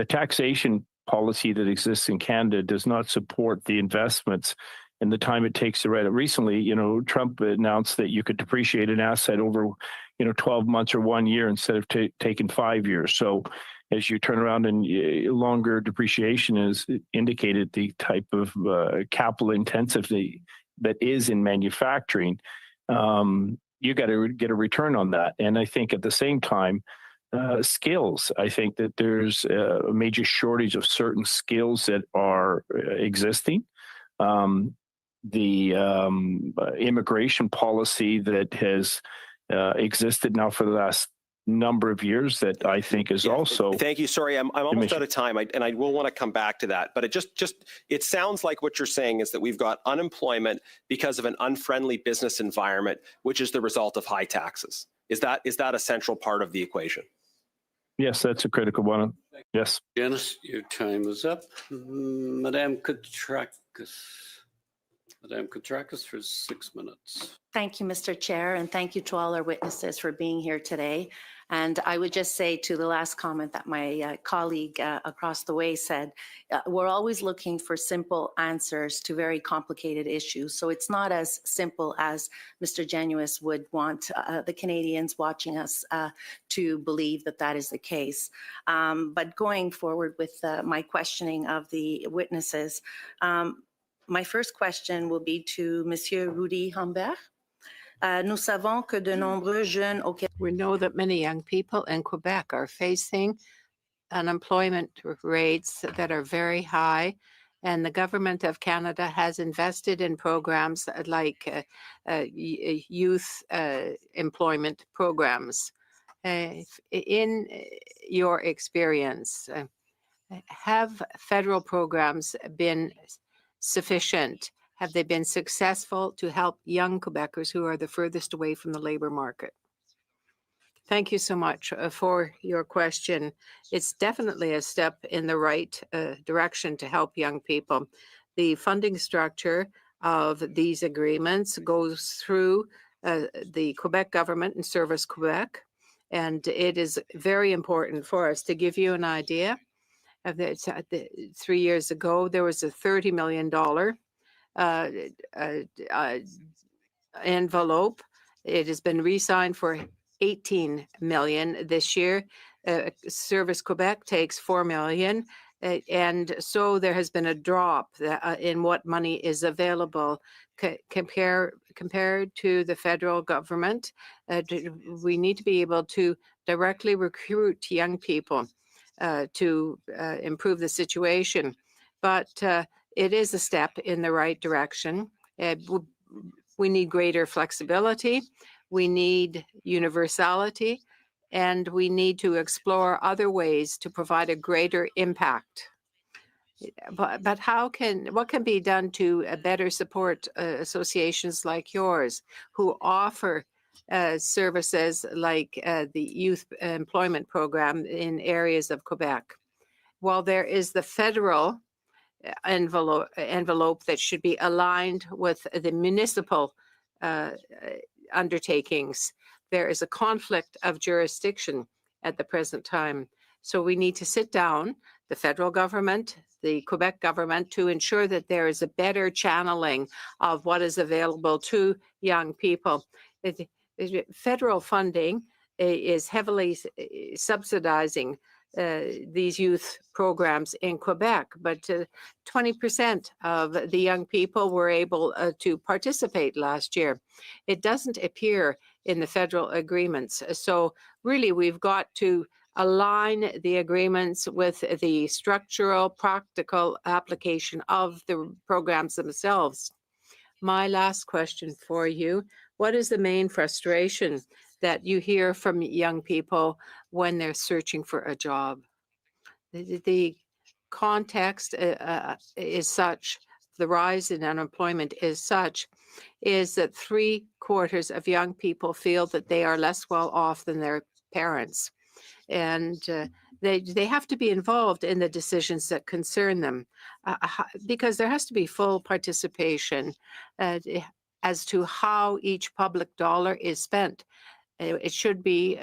taxation policy that exists in Canada does not support the investments and the time it takes to write it. Recently, Trump announced that you could depreciate an asset over, 12 months or 1 year instead of taking 5 years. So as you turn around and longer depreciation is indicated the type of capital intensity that is in manufacturing, you got to get a return on that. And I think at the same time, skills. I think that there's a major shortage of certain skills that are existing. The immigration policy that has existed now for the last number of years that I think is also. Thank you. Sorry, I'm almost out of time, and I will want to come back to that. But it sounds like what you're saying is that we've got unemployment because of an unfriendly business environment, which is the result of high taxes. Is that a central part of the equation? Yes, that's a critical one. Yes. Janice, your time is up. Madame Katrakis. Madame Katrakis for 6 minutes. Thank you, Mr. Chair, and thank you to all our witnesses for being here today. And I would just say to the last comment that my colleague across the way said, we're always looking for simple answers to very complicated issues. So it's not as simple as Mr. Genuis would want the Canadians watching us to believe that that is the case. But going forward with my questioning of the witnesses, my first question will be to Monsieur Rudy Humbert. Nous savons que de nombreux jeunes au Québec. We know that many young people in Quebec are facing unemployment rates that are very high, and the government of Canada has invested in programs like youth employment programs. In your experience, have federal programs been sufficient? Have they been successful to help young Quebecers who are the furthest away from the labor market? Thank you so much for your question. It's definitely a step in the right direction to help young people. The funding structure of these agreements goes through the Quebec government and Service Quebec, and it is very important for us. To give you an idea, 3 years ago, there was a $30 million envelope. It has been re-signed for 18 million this year. Service Quebec takes 4 million. And so there has been a drop in what money is available compared to the federal government. We need to be able to directly recruit young people to improve the situation. But it is a step in the right direction. We need greater flexibility. We need universality, and we need to explore other ways to provide a greater impact. But what can be done to better support associations like yours who offer services like the youth employment program in areas of Quebec? While there is the federal envelope that should be aligned with the municipal undertakings, there is a conflict of jurisdiction at the present time. So we need to sit down, the federal government, the Quebec government, to ensure that there is a better channeling of what is available to young people. Federal funding is heavily subsidizing these youth programs in Quebec, but 20% of the young people were able to participate last year. It doesn't appear in the federal agreements. So really, we've got to align the agreements with the structural, practical application of the programs themselves. My last question for you, what is the main frustration that you hear from young people when they're searching for a job? The context is such, the rise in unemployment is such, is that 3/4 of young people feel that they are less well off than their parents. And they have to be involved in the decisions that concern them because there has to be full participation as to how each public dollar is spent. It should be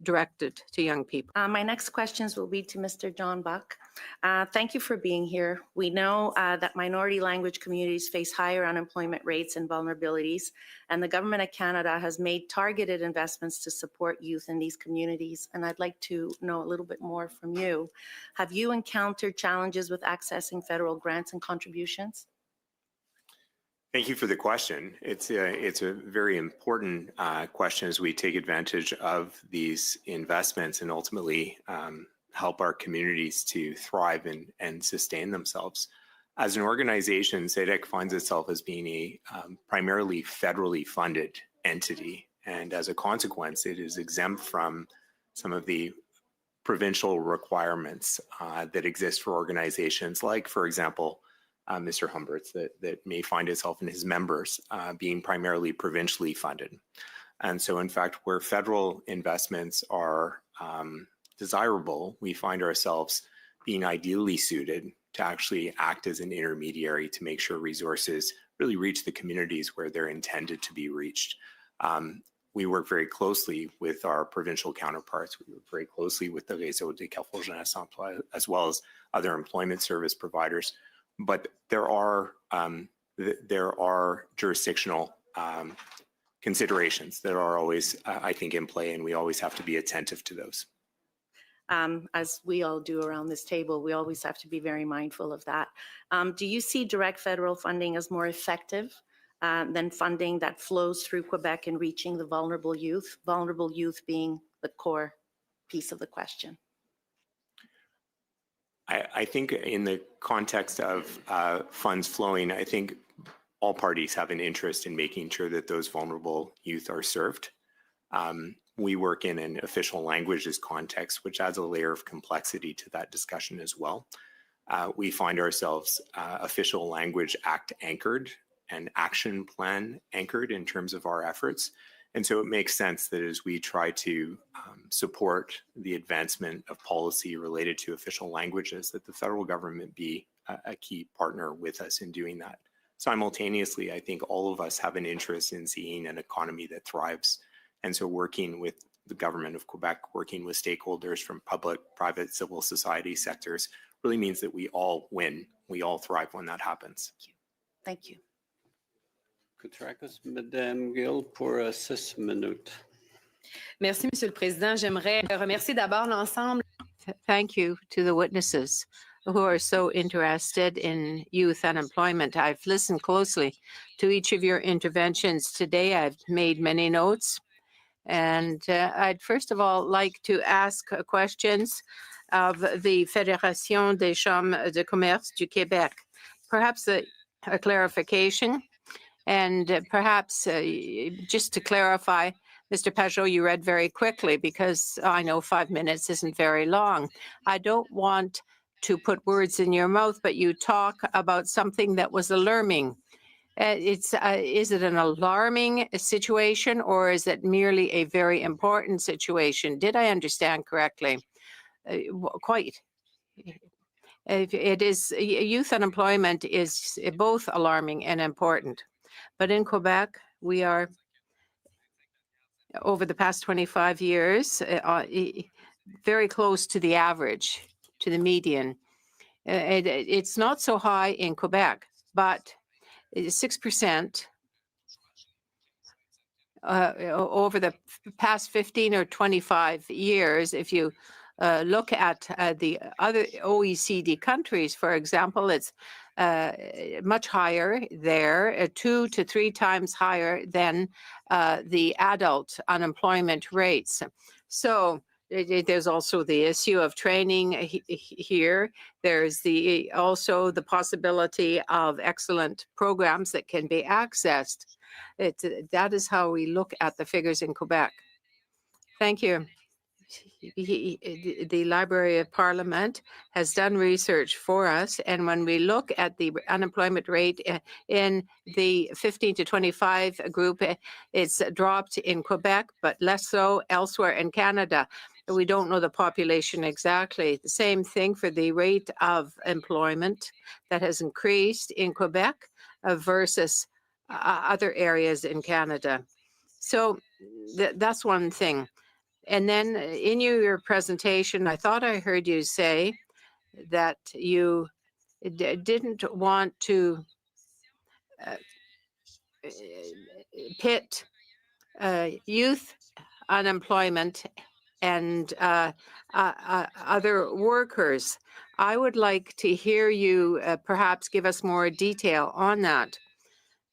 directed to young people. My next questions will be to Mr. John Buck. Thank you for being here. We know that minority language communities face higher unemployment rates and vulnerabilities, and the Government of Canada has made targeted investments to support youth in these communities. And I'd like to know a little bit more from you. Have you encountered challenges with accessing federal grants and contributions? Thank you for the question. It's a very important question as we take advantage of these investments and ultimately help our communities to thrive and sustain themselves. As an organization, SEDEC finds itself as being a primarily federally funded entity. And as a consequence, it is exempt from some of the provincial requirements that exist for organizations like, for example, Mr. Humbert's that may find itself and his members being primarily provincially funded. And so, in fact, where federal investments are desirable, we find ourselves being ideally suited to actually act as an intermediary to make sure resources really reach the communities where they're intended to be reached. We work very closely with our provincial counterparts. We work very closely with the Réseau des Carrefours Jeunesse Emploi, as well as other employment service providers. But there are jurisdictional considerations that are always, I think, in play, and we always have to be attentive to those. As we all do around this table, we always have to be very mindful of that. Do you see direct federal funding as more effective than funding that flows through Quebec in reaching the vulnerable youth being the core piece of the question? I think in the context of funds flowing, I think all parties have an interest in making sure that those vulnerable youth are served. We work in an official languages context, which adds a layer of complexity to that discussion as well. We find ourselves official language act anchored and action plan anchored in terms of our efforts. And so it makes sense that as we try to support the advancement of policy related to official languages, that the federal government be a key partner with us in doing that. Simultaneously, I think all of us have an interest in seeing an economy that thrives. And so working with the government of Quebec, working with stakeholders from public, private, civil society sectors really means that we all win. We all thrive when that happens. Thank you. Madame Gill pour 6 minutes. Merci, Monsieur le Président. J'aimerais remercier d'abord l'ensemble. Thank you to the witnesses who are so interested in youth unemployment. I've listened closely to each of your interventions today. I've made many notes. And I'd first of all like to ask questions of the Fédération des Chambres de Commerce du Québec. Perhaps a clarification. And perhaps just to clarify, Mr. Pajot, you read very quickly because I know 5 minutes isn't very long. I don't want to put words in your mouth, but you talk about something that was alarming. Is it an alarming situation or is it merely a very important situation? Did I understand correctly? Quite. It is, youth unemployment is both alarming and important. But in Quebec, we are, over the past 25 years, very close to the average, to the median. It's not so high in Quebec, but 6% over the past 15 or 25 years. If you look at the other OECD countries, for example, it's much higher there, 2 to 3 times higher than the adult unemployment rates. So there's also the issue of training here. There's also the possibility of excellent programs that can be accessed. That is how we look at the figures in Quebec. Thank you. The Library of Parliament has done research for us, and when we look at the unemployment rate in the 15 to 25 group, it's dropped in Quebec, but less so elsewhere in Canada. We don't know the population exactly. The same thing for the rate of employment that has increased in Quebec versus other areas in Canada. So that's one thing. And then in your presentation, I thought I heard you say that you didn't want to pit youth unemployment and other workers. I would like to hear you perhaps give us more detail on that.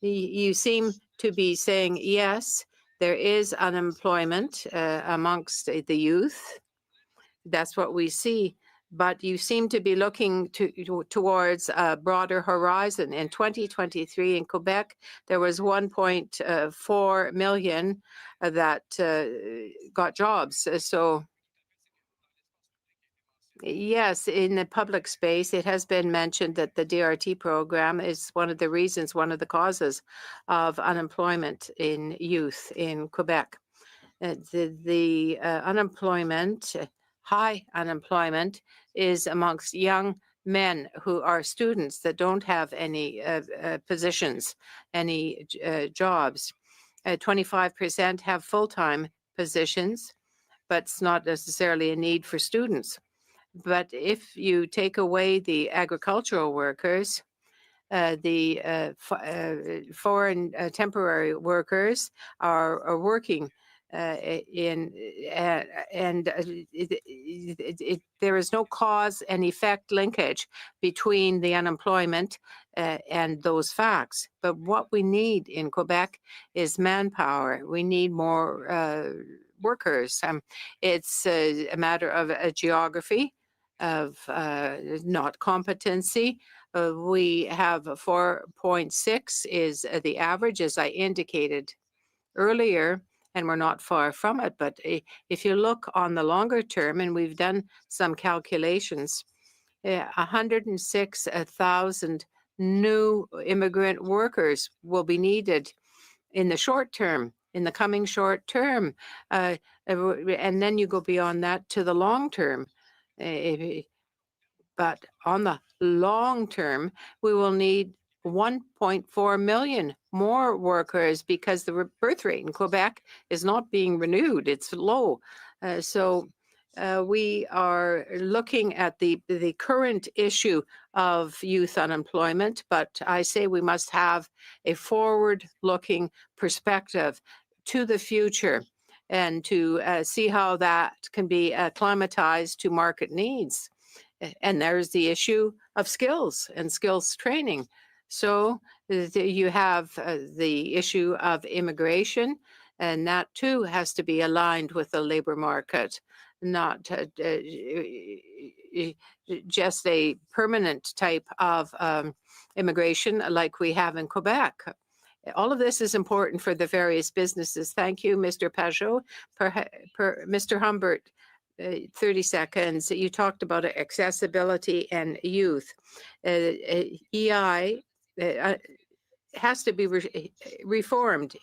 You seem to be saying, yes, there is unemployment amongst the youth. That's what we see. But you seem to be looking towards a broader horizon. In 2023 in Quebec, there was 1.4 million that got jobs. So yes, in the public space, it has been mentioned that the DRT program is one of the reasons, one of the causes of unemployment in youth in Quebec. The unemployment, high unemployment, is amongst young men who are students that don't have any positions, any jobs. 25% have full-time positions, but it's not necessarily a need for students. But if you take away the agricultural workers, the foreign temporary workers are working there is no cause and effect linkage between the unemployment and those facts. But what we need in Quebec is manpower. We need more workers. It's a matter of geography, of not competency. We have 4.6 is the average, as I indicated earlier, and we're not far from it. But if you look on the longer term, and we've done some calculations, 106,000 new immigrant workers will be needed in the short term, in the coming short term. And then you go beyond that to the long term. But on the long term, we will need 1.4 million more workers because the birth rate in Quebec is not being renewed. It's low. So we are looking at the current issue of youth unemployment, but I say we must have a forward-looking perspective to the future and to see how that can be acclimatized to market needs. And there's the issue of skills and skills training. So you have the issue of immigration, and that too has to be aligned with the labor market, not just a permanent type of immigration like we have in Quebec. All of this is important for the various businesses. Thank you, Mr. Pajot. Mr. Humbert, 30 seconds. You talked about accessibility and youth. EI has to be reformed.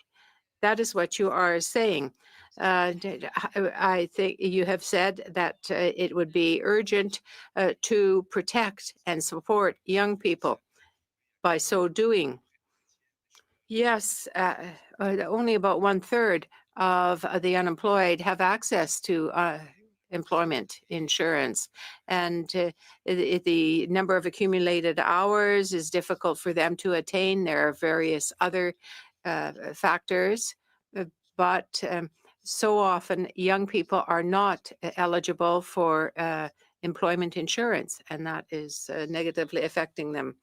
That is what you are saying. I think you have said that it would be urgent to protect and support young people by so doing. Yes, only about 1/3 of the unemployed have access to employment insurance, and the number of accumulated hours is difficult for them to attain. There are various other factors, but so often young people are not eligible for employment insurance, and that is negatively affecting them.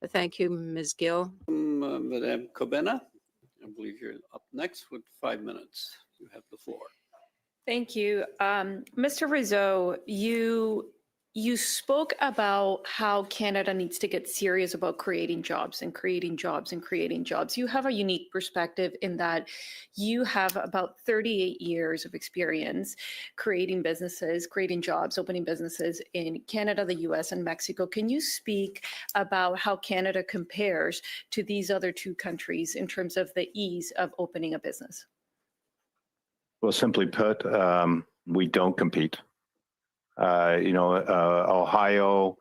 Thank you, Ms. Gill. Madame Cobena, I believe you're up next with 5 minutes. You have the floor. Thank you. Mr. Rizzo, you spoke about how Canada needs to get serious about creating jobs and creating jobs and creating jobs. You have a unique perspective in that you have about 38 years of experience creating businesses, creating jobs, opening businesses in Canada, the US, and Mexico. Can you speak about how Canada compares to these other two countries in terms of the ease of opening a business? Well, simply put, we don't compete. Ohio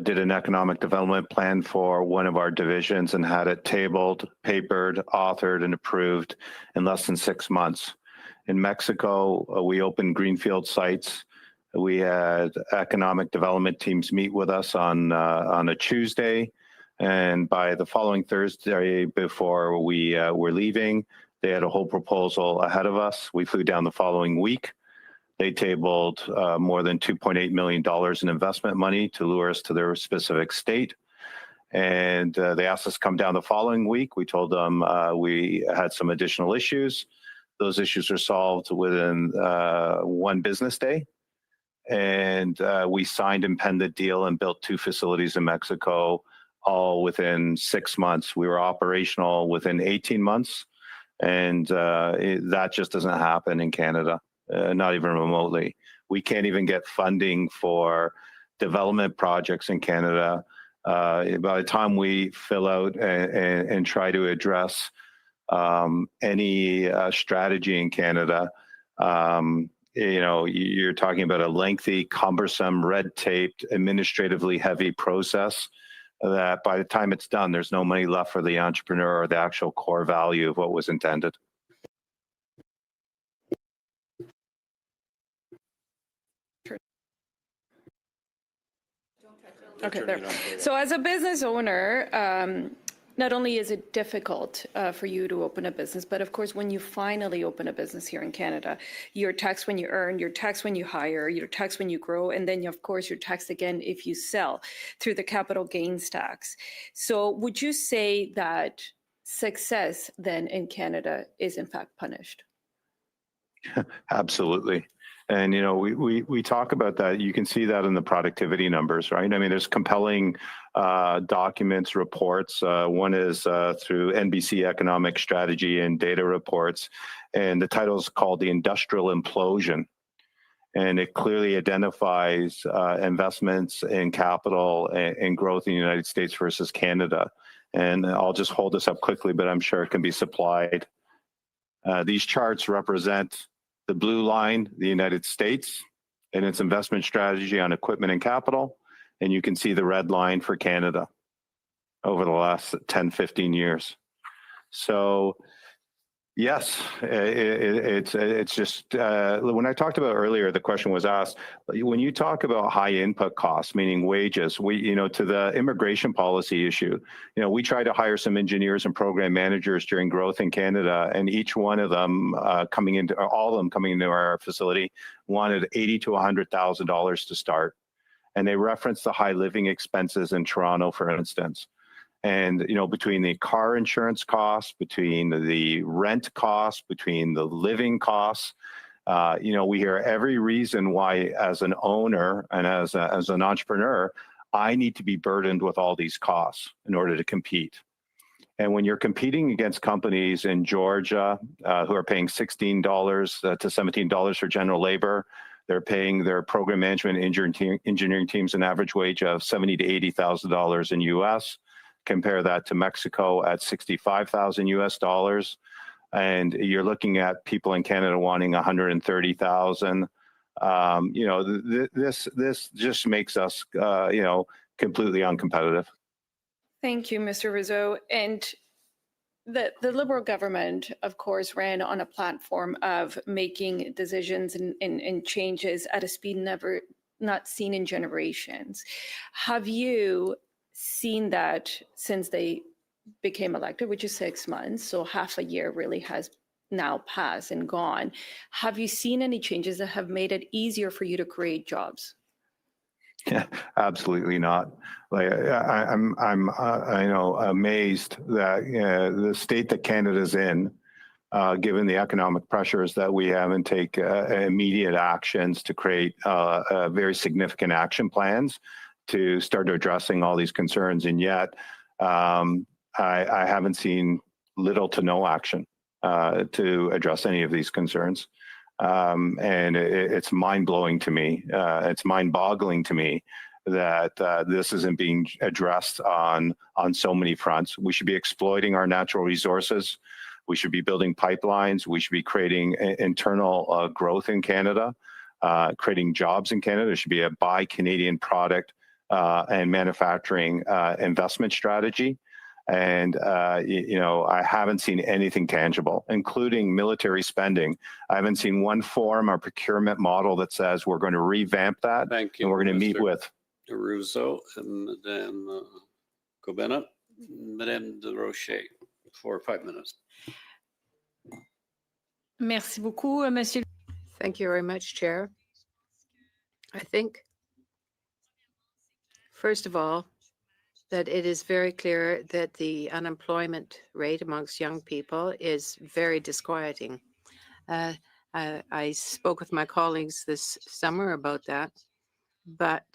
did an economic development plan for one of our divisions and had it tabled, papered, authored, and approved in less than 6 months. In Mexico, we opened greenfield sites We had economic development teams meet with us on a Tuesday, and by the following Thursday before we were leaving, they had a whole proposal ahead of us. We flew down the following week. They tabled more than $2.8 million in investment money to lure us to their specific state. And they asked us to come down the following week. We told them we had some additional issues. Those issues are solved within one business day. And we signed and penned the deal and built 2 facilities in Mexico, all within 6 months. We were operational within 18 months. And that just doesn't happen in Canada, not even remotely. We can't even get funding for development projects in Canada. By the time we fill out and try to address any strategy in Canada, you're talking about a lengthy, cumbersome, red-taped, administratively heavy process that by the time it's done, there's no money left for the entrepreneur or the actual core value of what was intended. Okay, there. So as a business owner, not only is it difficult for you to open a business, but of course, when you finally open a business here in Canada, you're taxed when you earn, you're taxed when you hire, you're taxed when you grow, and then of course, you're taxed again if you sell through the capital gains tax. So would you say that success then in Canada is in fact punished? Absolutely. And, we talk about that. You can see that in the productivity numbers, right? I mean, there's compelling documents, reports. One is through NBC Economic Strategy and Data Reports. And the title is called The Industrial Implosion. And it clearly identifies investments in capital and growth in the United States versus Canada. And I'll just hold this up quickly, but I'm sure it can be supplied. These charts represent the blue line, the United States, and its investment strategy on equipment and capital. And you can see the red line for Canada over the last 10, 15 years. So yes, it's just, when I talked about earlier, the question was asked, when you talk about high input costs, meaning wages, to the immigration policy issue, we tried to hire some engineers and program managers during growth in Canada, and each one of them all of them coming into our facility wanted $80,000 to $100,000 to start. And they referenced the high living expenses in Toronto, for instance. And, between the car insurance costs, between the rent costs, between the living costs, we hear every reason why, as an owner and as an entrepreneur, I need to be burdened with all these costs in order to compete. And when you're competing against companies in Georgia who are paying $16 to $17 for general labor, they're paying their program management engineering teams an average wage of $70,000 to $80,000 in US. Compare that to Mexico at $65,000 US, and you're looking at people in Canada wanting $130,000. This just makes us, completely uncompetitive. Thank you, Mr. Rizzo. And the Liberal government, of course, ran on a platform of making decisions and changes at a speed not seen in generations. Have you seen that since they became elected, which is 6 months, so half a year really has now passed and gone? Have you seen any changes that have made it easier for you to create jobs? Yeah, absolutely not. Like I'm amazed that the state that Canada's in, given the economic pressures that we have, and take immediate actions to create very significant action plans to start addressing all these concerns. And yet I haven't seen little to no action to address any of these concerns. And it's mind-blowing to me. It's mind-boggling to me that this isn't being addressed on so many fronts. We should be exploiting our natural resources. We should be building pipelines. We should be creating internal growth in Canada, creating jobs in Canada. There should be a buy Canadian product and manufacturing investment strategy. And, I haven't seen anything tangible, including military spending. I haven't seen one form or procurement model that says we're going to revamp that. Thank you. And we're going to meet Mr. with. Rousseau and Madame Gobena, Madame de Rocher, for 5 minutes. Merci beaucoup, Monsieur. Thank you very much, Chair. I think, first of all, that it is very clear that the unemployment rate amongst young people is very disquieting. I spoke with my colleagues this summer about that, but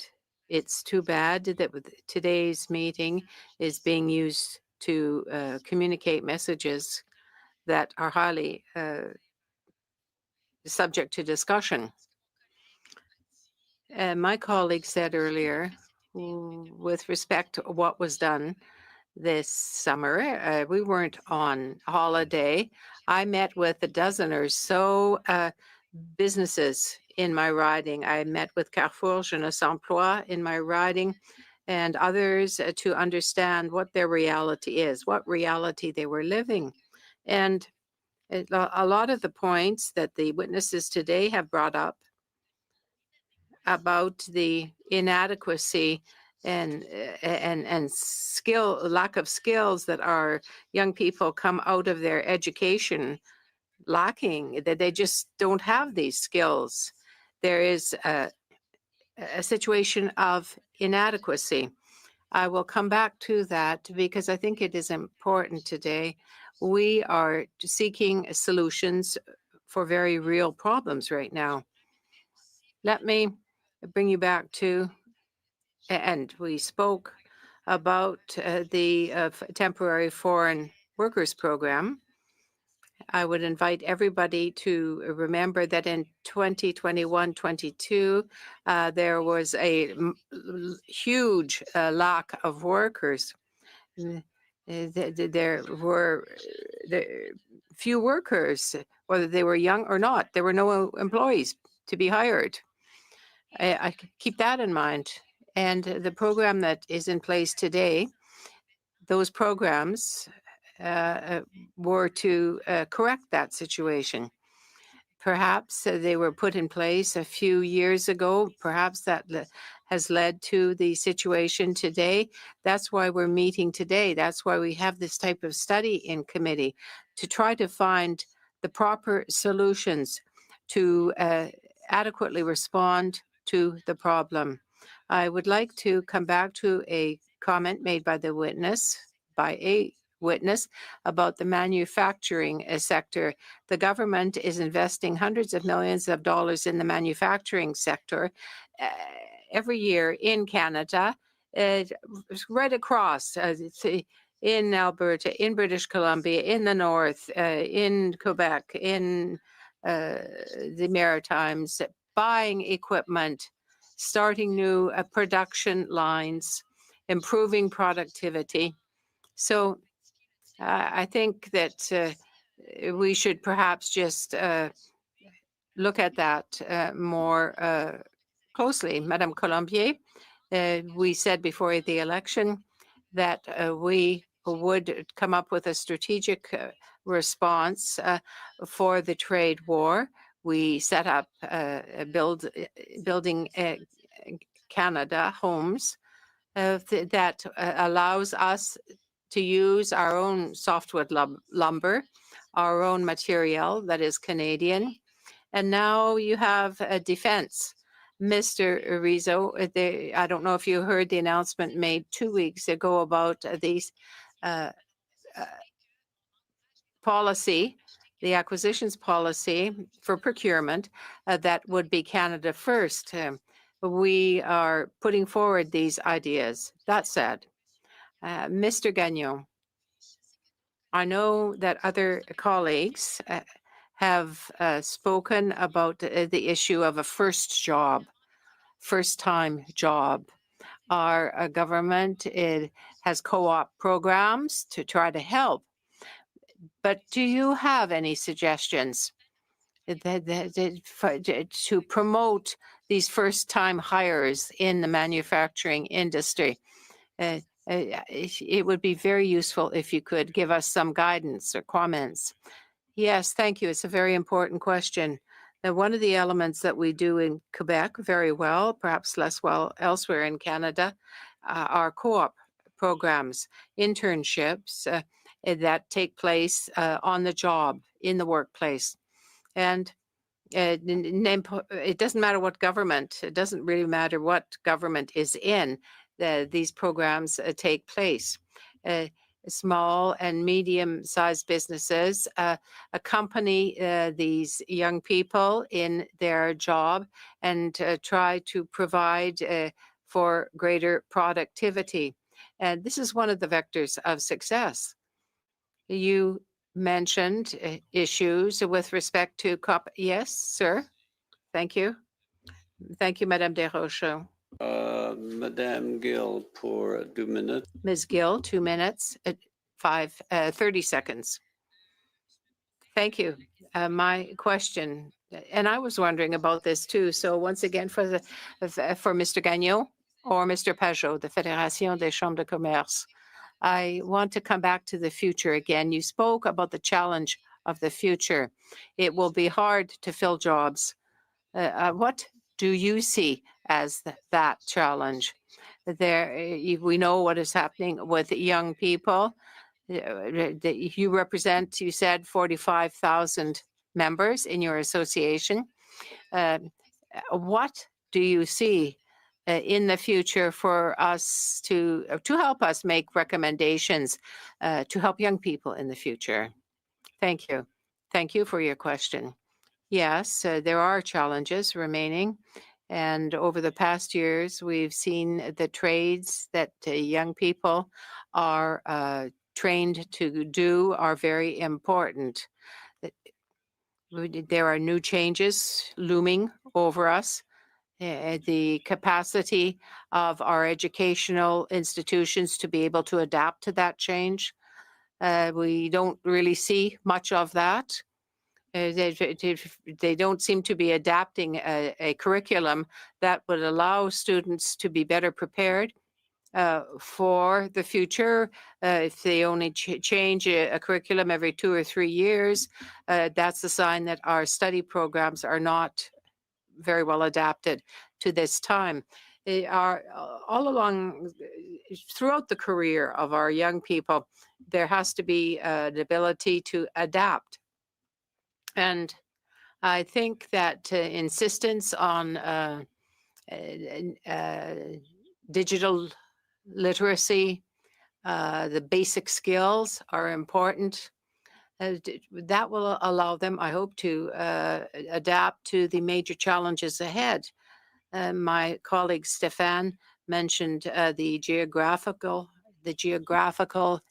it's too bad that with today's meeting is being used to communicate messages that are highly subject to discussion. My colleague said earlier, with respect to what was done this summer, we weren't on holiday. I met with a dozen or so businesses in my riding. I met with Carrefour Jeunesse Emploi in my riding and others to understand what their reality is, what reality they were living. And a lot of the points that the witnesses today have brought up about the inadequacy and lack of skills that our young people come out of their education lacking, that they just don't have these skills. There is a situation of inadequacy. I will come back to that because I think it is important today. We are seeking solutions for very real problems right now. Let me bring you back to, and we spoke about the temporary foreign workers program. I would invite everybody to remember that in 2021-22, there was a huge lack of workers. There were few workers, whether they were young or not. There were no employees to be hired. I keep that in mind. And the program that is in place today, those programs were to correct that situation. Perhaps they were put in place a few years ago. Perhaps that has led to the situation today. That's why we're meeting today. That's why we have this type of study in committee, to try to find the proper solutions to adequately respond to the problem. I would like to come back to a comment made by a witness about the manufacturing sector. The government is investing hundreds of millions of dollars in the manufacturing sector every year in Canada, right across, in Alberta, in British Columbia, in the north, in Quebec, in the Maritimes, buying equipment, starting new production lines, improving productivity. So I think that we should perhaps just look at that more closely. Madame Colombier, we said before the election that we would come up with a strategic response for the trade war. We set up building Canada homes that allows us to use our own softwood lumber, our own material that is Canadian. And now you have a defense. Mr. Rizzo, I don't know if you heard the announcement made 2 weeks ago about these policy, the acquisitions policy for procurement that would be Canada first. We are putting forward these ideas. That said, Mr. Gagnon, I know that other colleagues have spoken about the issue of a first-time job. Our government has co-op programs to try to help. But do you have any suggestions to promote these first-time hires in the manufacturing industry? it would be very useful if you could give us some guidance or comments. Yes, thank you. It's a very important question. Now, one of the elements that we do in Quebec very well, perhaps less well elsewhere in Canada, are co-op programs, internships that take place on the job, in the workplace. And it doesn't matter what government, it doesn't really matter what government is in, these programs take place. Small and medium-sized businesses accompany these young people in their job and try to provide for greater productivity. And this is one of the vectors of success. You mentioned issues with respect to COP. Yes, sir. Thank you. Thank you, Madame Desroches. Madame Gill pour 2 minutes. Ms. Gill, 2 minutes, 30 seconds. Thank you. My question, and I was wondering about this too. So once again, for Mr. Gagnon or Mr. Pajot, the Fédération des Chambres de Commerce, I want to come back to the future again. You spoke about the challenge of the future. It will be hard to fill jobs. What do you see as that challenge? We know what is happening with young people. You represent, you said, 45,000 members in your association. What do you see in the future for us to help us make recommendations to help young people in the future? Thank you. Thank you for your question. Yes, there are challenges remaining. And over the past years, we've seen the trades that young people are trained to do are very important. There are new changes looming over us. The capacity of our educational institutions to be able to adapt to that change. We don't really see much of that. They don't seem to be adapting a curriculum that would allow students to be better prepared for the future. If they only change a curriculum every 2 or 3 years, that's a sign that our study programs are not very well adapted to this time. They are all along, throughout the career of our young people, there has to be an ability to adapt. And I think that insistence on digital literacy, the basic skills are important. That will allow them, I hope, to adapt to the major challenges ahead. My colleague Stefan mentioned the geographical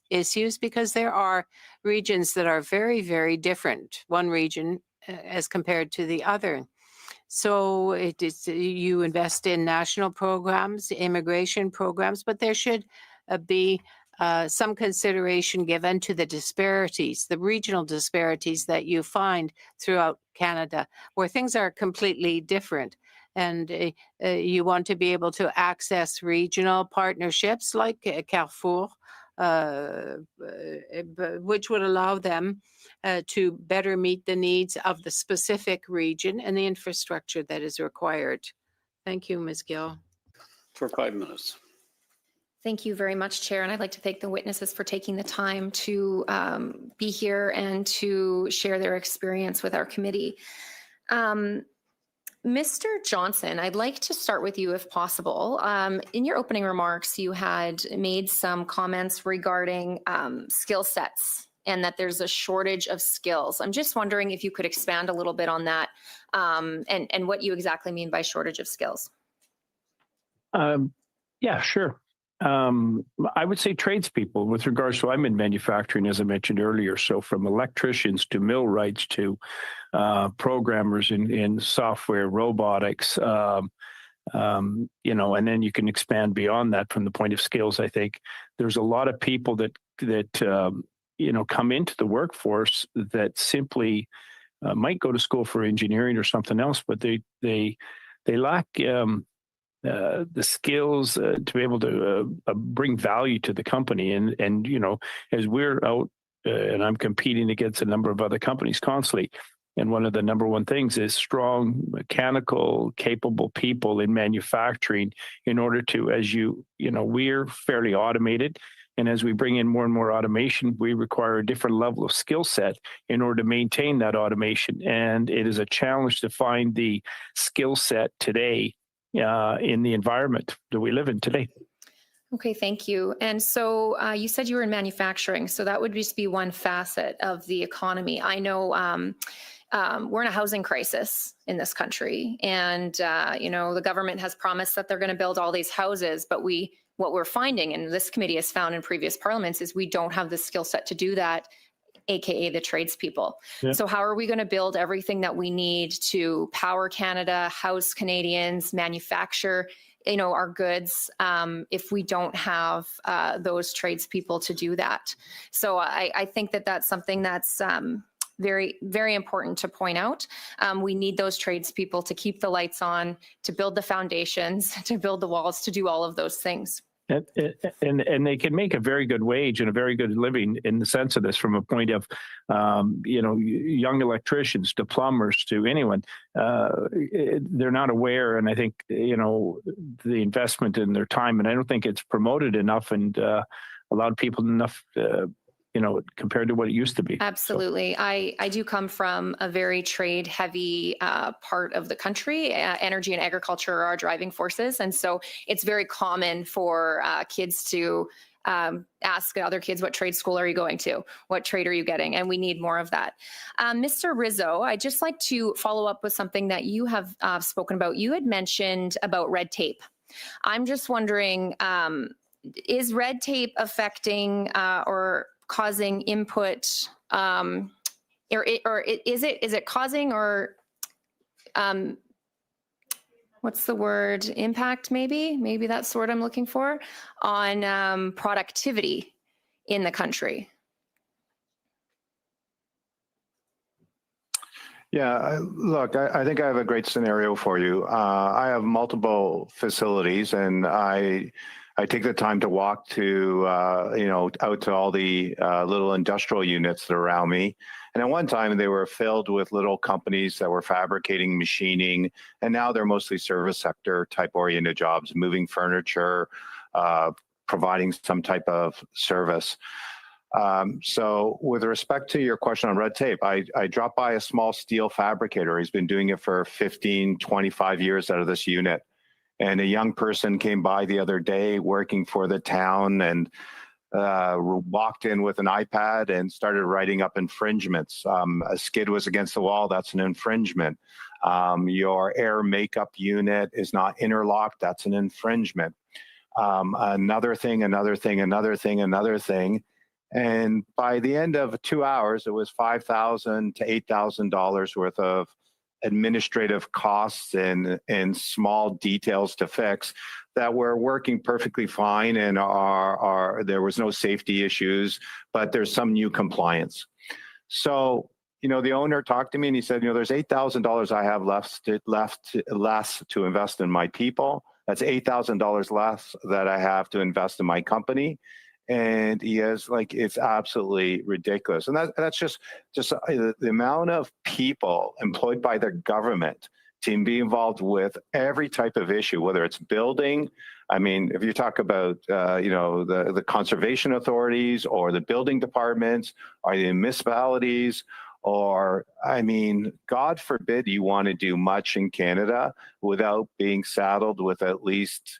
issues, because there are regions that are very, very different, one region as compared to the other. So you invest in national programs, immigration programs, but there should be some consideration given to the disparities, the regional disparities that you find throughout Canada, where things are completely different. And you want to be able to access regional partnerships like Carrefour, which would allow them to better meet the needs of the specific region and the infrastructure that is required. Thank you, Ms. Gill. For 5 minutes. Thank you very much, Chair. And I'd like to thank the witnesses for taking the time to be here and to share their experience with our committee. Mr. Johnson, I'd like to start with you if possible. In your opening remarks, you had made some comments regarding skill sets and that there's a shortage of skills. I'm just wondering if you could expand a little bit on that and what you exactly mean by shortage of skills. Yeah, sure. I would say tradespeople with regards to, I'm in manufacturing, as I mentioned earlier. So from electricians to millwrights to programmers in software, robotics, and then you can expand beyond that from the point of skills. I think there's a lot of people that come into the workforce that simply might go to school for engineering or something else, but they lack the skills to be able to bring value to the company. And you know, as we're out and I'm competing against a number of other companies constantly, and one of the number one things is strong mechanical capable people in manufacturing in order to, as you know, we're fairly automated. And as we bring in more and more automation, we require a different level of skill set in order to maintain that automation. And it is a challenge to find the skill set today in the environment that we live in today. Okay, thank you. And so you said you were in manufacturing, so that would just be one facet of the economy. I know we're in a housing crisis in this country, and you know, the government has promised that they're going to build all these houses, but what we're finding, and this committee has found in previous parliaments, is we don't have the skill set to do that, AKA the tradespeople. Yeah. So how are we going to build everything that we need to power Canada, house Canadians, manufacture, you know, our goods, if we don't have those tradespeople to do that? So I think that that's something that's very, very important to point out. We need those tradespeople to keep the lights on, to build the foundations, to build the walls, to do all of those things. And they can make a very good wage and a very good living in the sense of this, from a point of, you know, young electricians to plumbers to anyone. They're not aware, and I think, you know, the investment in their time, and I don't think it's promoted enough and allowed people enough, you know, compared to what it used to be. Absolutely. So. I do come from a very trade heavy part of the country. Energy and agriculture are our driving forces. And so it's very common for kids to ask other kids, what trade school are you going to? What trade are you getting? And we need more of that. Mr. Rizzo, I'd just like to follow up with something that you have spoken about. You had mentioned about red tape. I'm just wondering, is red tape affecting or causing input, or is it causing, or what's the word, impact, maybe that's the word I'm looking for, on productivity in the country? Yeah, look, I think I have a great scenario for you. I have multiple facilities, and I take the time to walk to, you know, out to all the little industrial units that are around me. And at one time, they were filled with little companies that were fabricating, machining, and now they're mostly service sector type oriented jobs, moving furniture, providing some type of service. So with respect to your question on red tape, I dropped by a small steel fabricator. He's been doing it for 15, 25 years out of this unit. And a young person came by the other day working for the town and walked in with an iPad and started writing up infringements. A skid was against the wall, that's an infringement. Your air makeup unit is not interlocked, that's an infringement. Another thing. And by the end of 2 hours, it was $5,000 to $8,000 worth of administrative costs and small details to fix that were working perfectly fine, and there was no safety issues, but there's some new compliance. So, you know, the owner talked to me and he said, you know, there's $8,000 I have less to invest in my people. That's $8,000 less that I have to invest in my company. And he is like, it's absolutely ridiculous. And that's just the amount of people employed by the government to be involved with every type of issue, whether it's building. I mean, if you talk about, you know, the conservation authorities or the building departments or the municipalities, or, I mean, God forbid you want to do much in Canada without being saddled with at least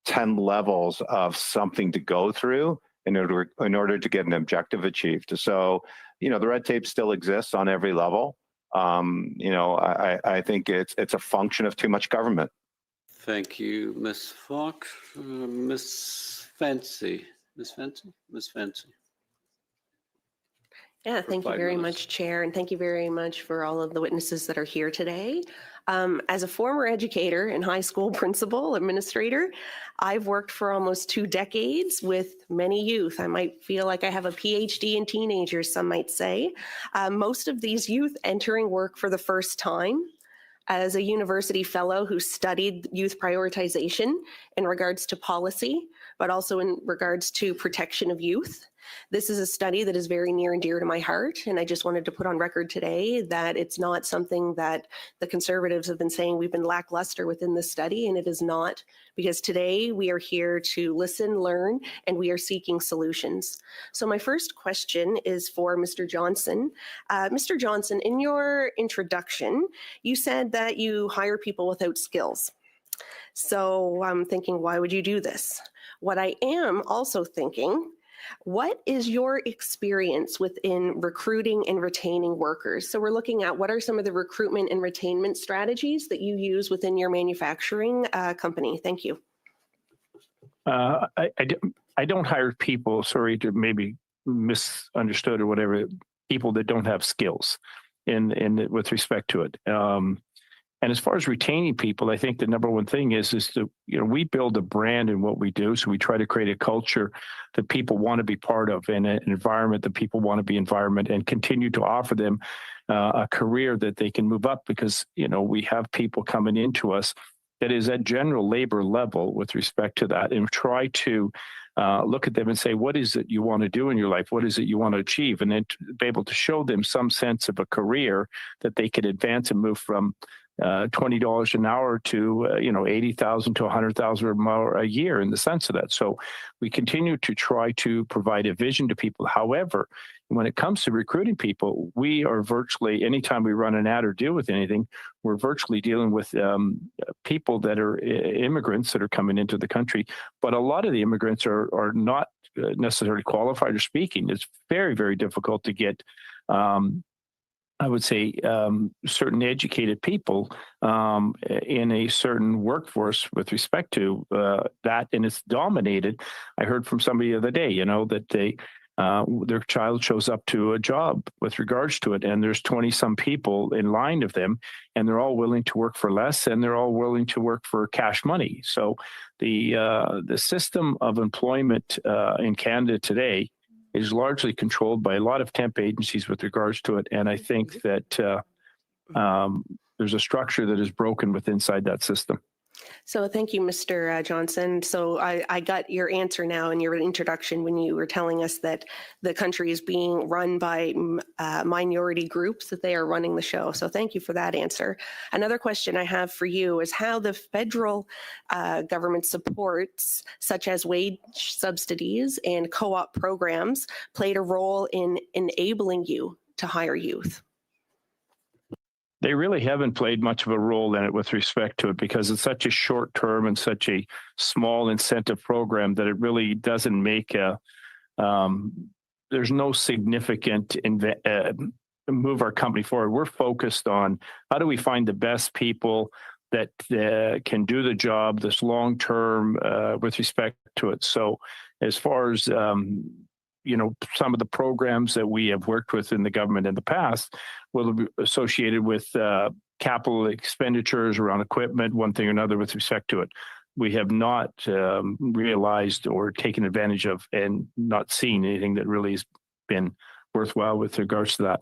10 levels of something to go through in order to get an objective achieved. So, you know, the red tape still exists on every level. You know, I think it's a function of too much government. Thank you, Ms. Fox. Ms. Fancy. Ms. Fancy. Yeah, thank you very much, Chair, and thank you very much for all of the witnesses that are here today. As a former educator and high school principal, administrator, I've worked for almost 2 decades with many youth. I might feel like I have a PhD in teenagers, some might say. Most of these youth entering work for the first time. as a university fellow who studied youth prioritization in regards to policy, but also in regards to protection of youth. This is a study that is very near and dear to my heart, and I just wanted to put on record today that it's not something that the Conservatives have been saying we've been lackluster within this study, and it is not, because today we are here to listen, learn, and we are seeking solutions. So my first question is for Mr. Johnson. Mr. Johnson, in your introduction, you said that you hire people without skills. So I'm thinking, why would you do this? What I am also thinking, what is your experience within recruiting and retaining workers? So we're looking at what are some of the recruitment and retainment strategies that you use within your manufacturing company? Thank you. I don't hire people, sorry to maybe misunderstood or whatever, people that don't have skills in with respect to it. And as far as retaining people, I think the number one thing is to, we build a brand in what we do. So we try to create a culture that people want to be part of, and an environment that people want to be environment, and continue to offer them a career that they can move up, because, we have people coming into us that is at general labor level with respect to that, and try to look at them and say, what is it you want to do in your life? What is it you want to achieve? And then to be able to show them some sense of a career that they could advance and move from $20 an hour to $80,000 to $100,000 or more a year, in the sense of that. So we continue to try to provide a vision to people. However, when it comes to recruiting people, we are virtually, anytime we run an ad or deal with anything, we're virtually dealing with people that are immigrants that are coming into the country. But a lot of the immigrants are not necessarily qualified or speaking. It's very, very difficult to get I would say certain educated people in a certain workforce with respect to that, and it's dominated. I heard from somebody the other day, that their child shows up to a job with regards to it, and there's 20 some people in line of them, and they're all willing to work for less, and they're all willing to work for cash money. So the system of employment in Canada today is largely controlled by a lot of temp agencies with regards to it. And I think that there's a structure that is broken inside that system. So thank you, Mr. Johnson. So I got your answer now in your introduction when you were telling us that the country is being run by minority groups, that they are running the show. So thank you for that answer. Another question I have for you is how the federal government supports, such as wage subsidies and co-op programs, played a role in enabling you to hire youth. They really haven't played much of a role in it with respect to it, because it's such a short term and such a small incentive program that it really doesn't make there's no significant move our company forward. We're focused on how do we find the best people that can do the job this long term with respect to it. So as far as some of the programs that we have worked with in the government in the past will be associated with capital expenditures around equipment, one thing or another with respect to it. We have not realized or taken advantage of, and not seen anything that really has been worthwhile with regards to that.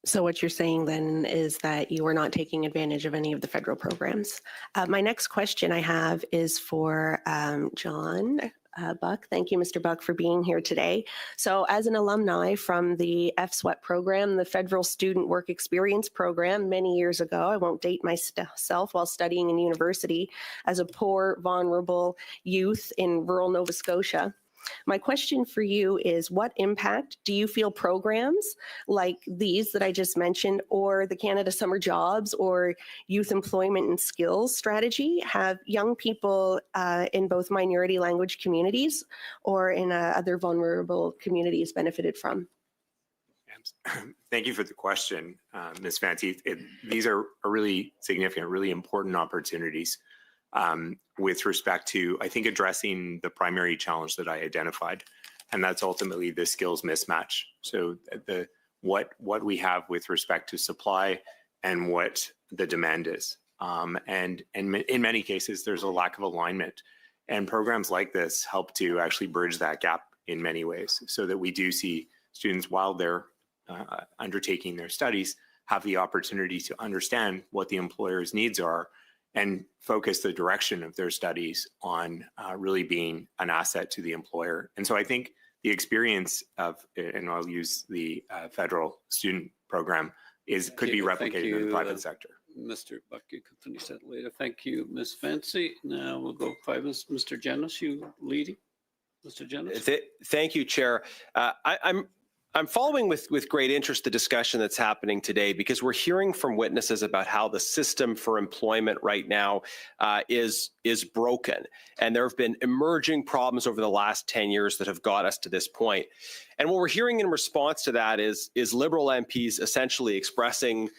So what you're saying then is that you are not taking advantage of any of the federal programs. My next question I have is for John Buck. Thank you, Mr. Buck, for being here today. So as an alumni from the FSWEP program, the Federal Student Work Experience program, many years ago, I won't date myself, while studying in university as a poor, vulnerable youth in rural Nova Scotia. My question for you is, what impact do you feel programs like these that I just mentioned, or the Canada Summer Jobs or Youth Employment and Skills Strategy, have young people in both minority language communities or in other vulnerable communities benefited from? Thank you for the question, Ms. Fanti. These are really significant, really important opportunities with respect to, I think, addressing the primary challenge that I identified, and that's ultimately the skills mismatch. So what we have with respect to supply and what the demand is. And in many cases, there's a lack of alignment. And programs like this help to actually bridge that gap in many ways, so that we do see students, while they're undertaking their studies, have the opportunity to understand what the employer's needs are and focus the direction of their studies on really being an asset to the employer. And so I think the experience of, and I'll use the federal student program, could be replicated in the private sector. Mr. Buck, you can finish that later. Thank you, Ms. Fancy. Now we'll go 5 minutes. Mr. Jennings, you leading? Mr. Jennings? Thank you, Chair. I'm following with great interest the discussion that's happening today, because we're hearing from witnesses about how the system for employment right now is broken. And there have been emerging problems over the last 10 years that have got us to this point. And what we're hearing in response to that is Liberal MPs essentially expressing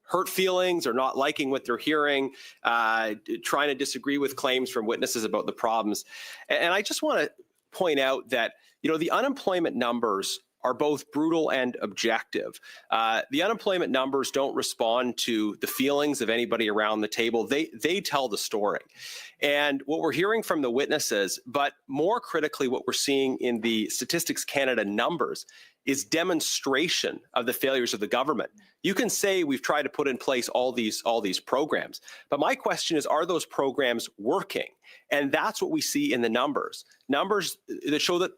hurt feelings or not liking what they're hearing, trying to disagree with claims from witnesses about the problems. And I just want to point out that, you know, the unemployment numbers are both brutal and objective. The unemployment numbers don't respond to the feelings of anybody around the table. They tell the story. And what we're hearing from the witnesses, but more critically, what we're seeing in the Statistics Canada numbers, is demonstration of the failures of the government. You can say we've tried to put in place all these programs, but my question is, are those programs working? And that's what we see in the numbers that show that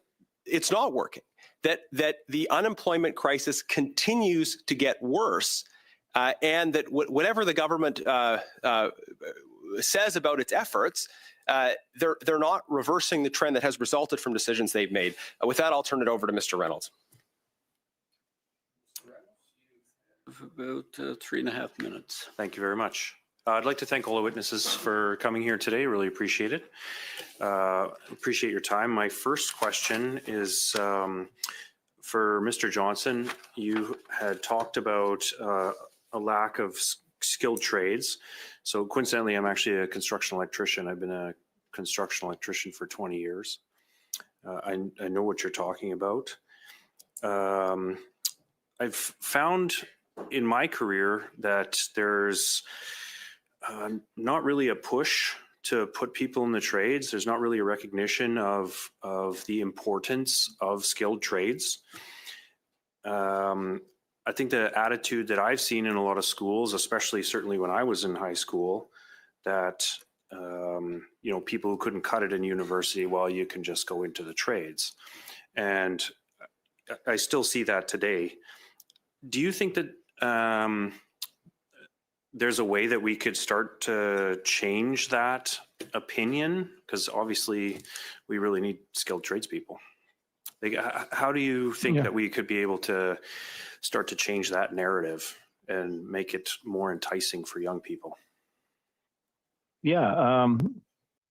it's not working, that the unemployment crisis continues to get worse, and that whatever the government says about its efforts, they're not reversing the trend that has resulted from decisions they've made. With that, I'll turn it over to Mr. Reynolds. About 3.5 minutes. Thank you very much. I'd like to thank all the witnesses for coming here today. Really appreciate it. Appreciate your time. My first question is for Mr. Johnson. You had talked about a lack of skilled trades. So coincidentally, I'm actually a construction electrician. I've been a construction electrician for 20 years. I know what you're talking about. I've found in my career that there's not really a push to put people in the trades. There's not really a recognition of the importance of skilled trades. I think the attitude that I've seen in a lot of schools, especially certainly when I was in high school, that you know, people who couldn't cut it in university, well, you can just go into the trades. And I still see that today. Do you think that there's a way that we could start to change that opinion? Because obviously we really need skilled tradespeople. Like, how do you think that we could be able to start to change that narrative and make it more enticing for young people? Yeah.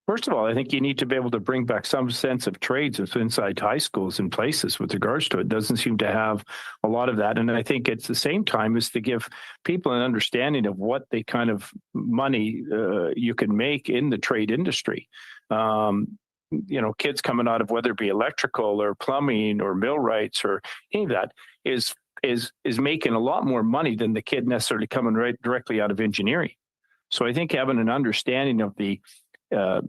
First of all, I think you need to be able to bring back some sense of trades inside high schools and places with regards to it. Doesn't seem to have a lot of that. And I think at the same time is to give people an understanding of what the kind of money you can make in the trade industry. You know, kids coming out of whether it be electrical or plumbing or millwrights or any of that is making a lot more money than the kid necessarily coming right directly out of engineering. So I think having an understanding of the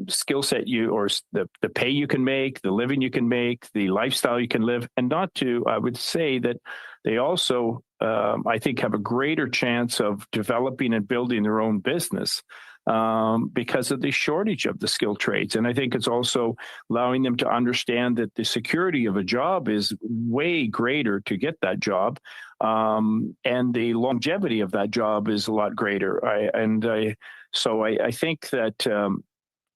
skill set or the pay you can make, the living you can make, the lifestyle you can live, and not to, I would say that they also, I think, have a greater chance of developing and building their own business because of the shortage of the skilled trades. And I think it's also allowing them to understand that the security of a job is way greater to get that job. And the longevity of that job is a lot greater. So I think that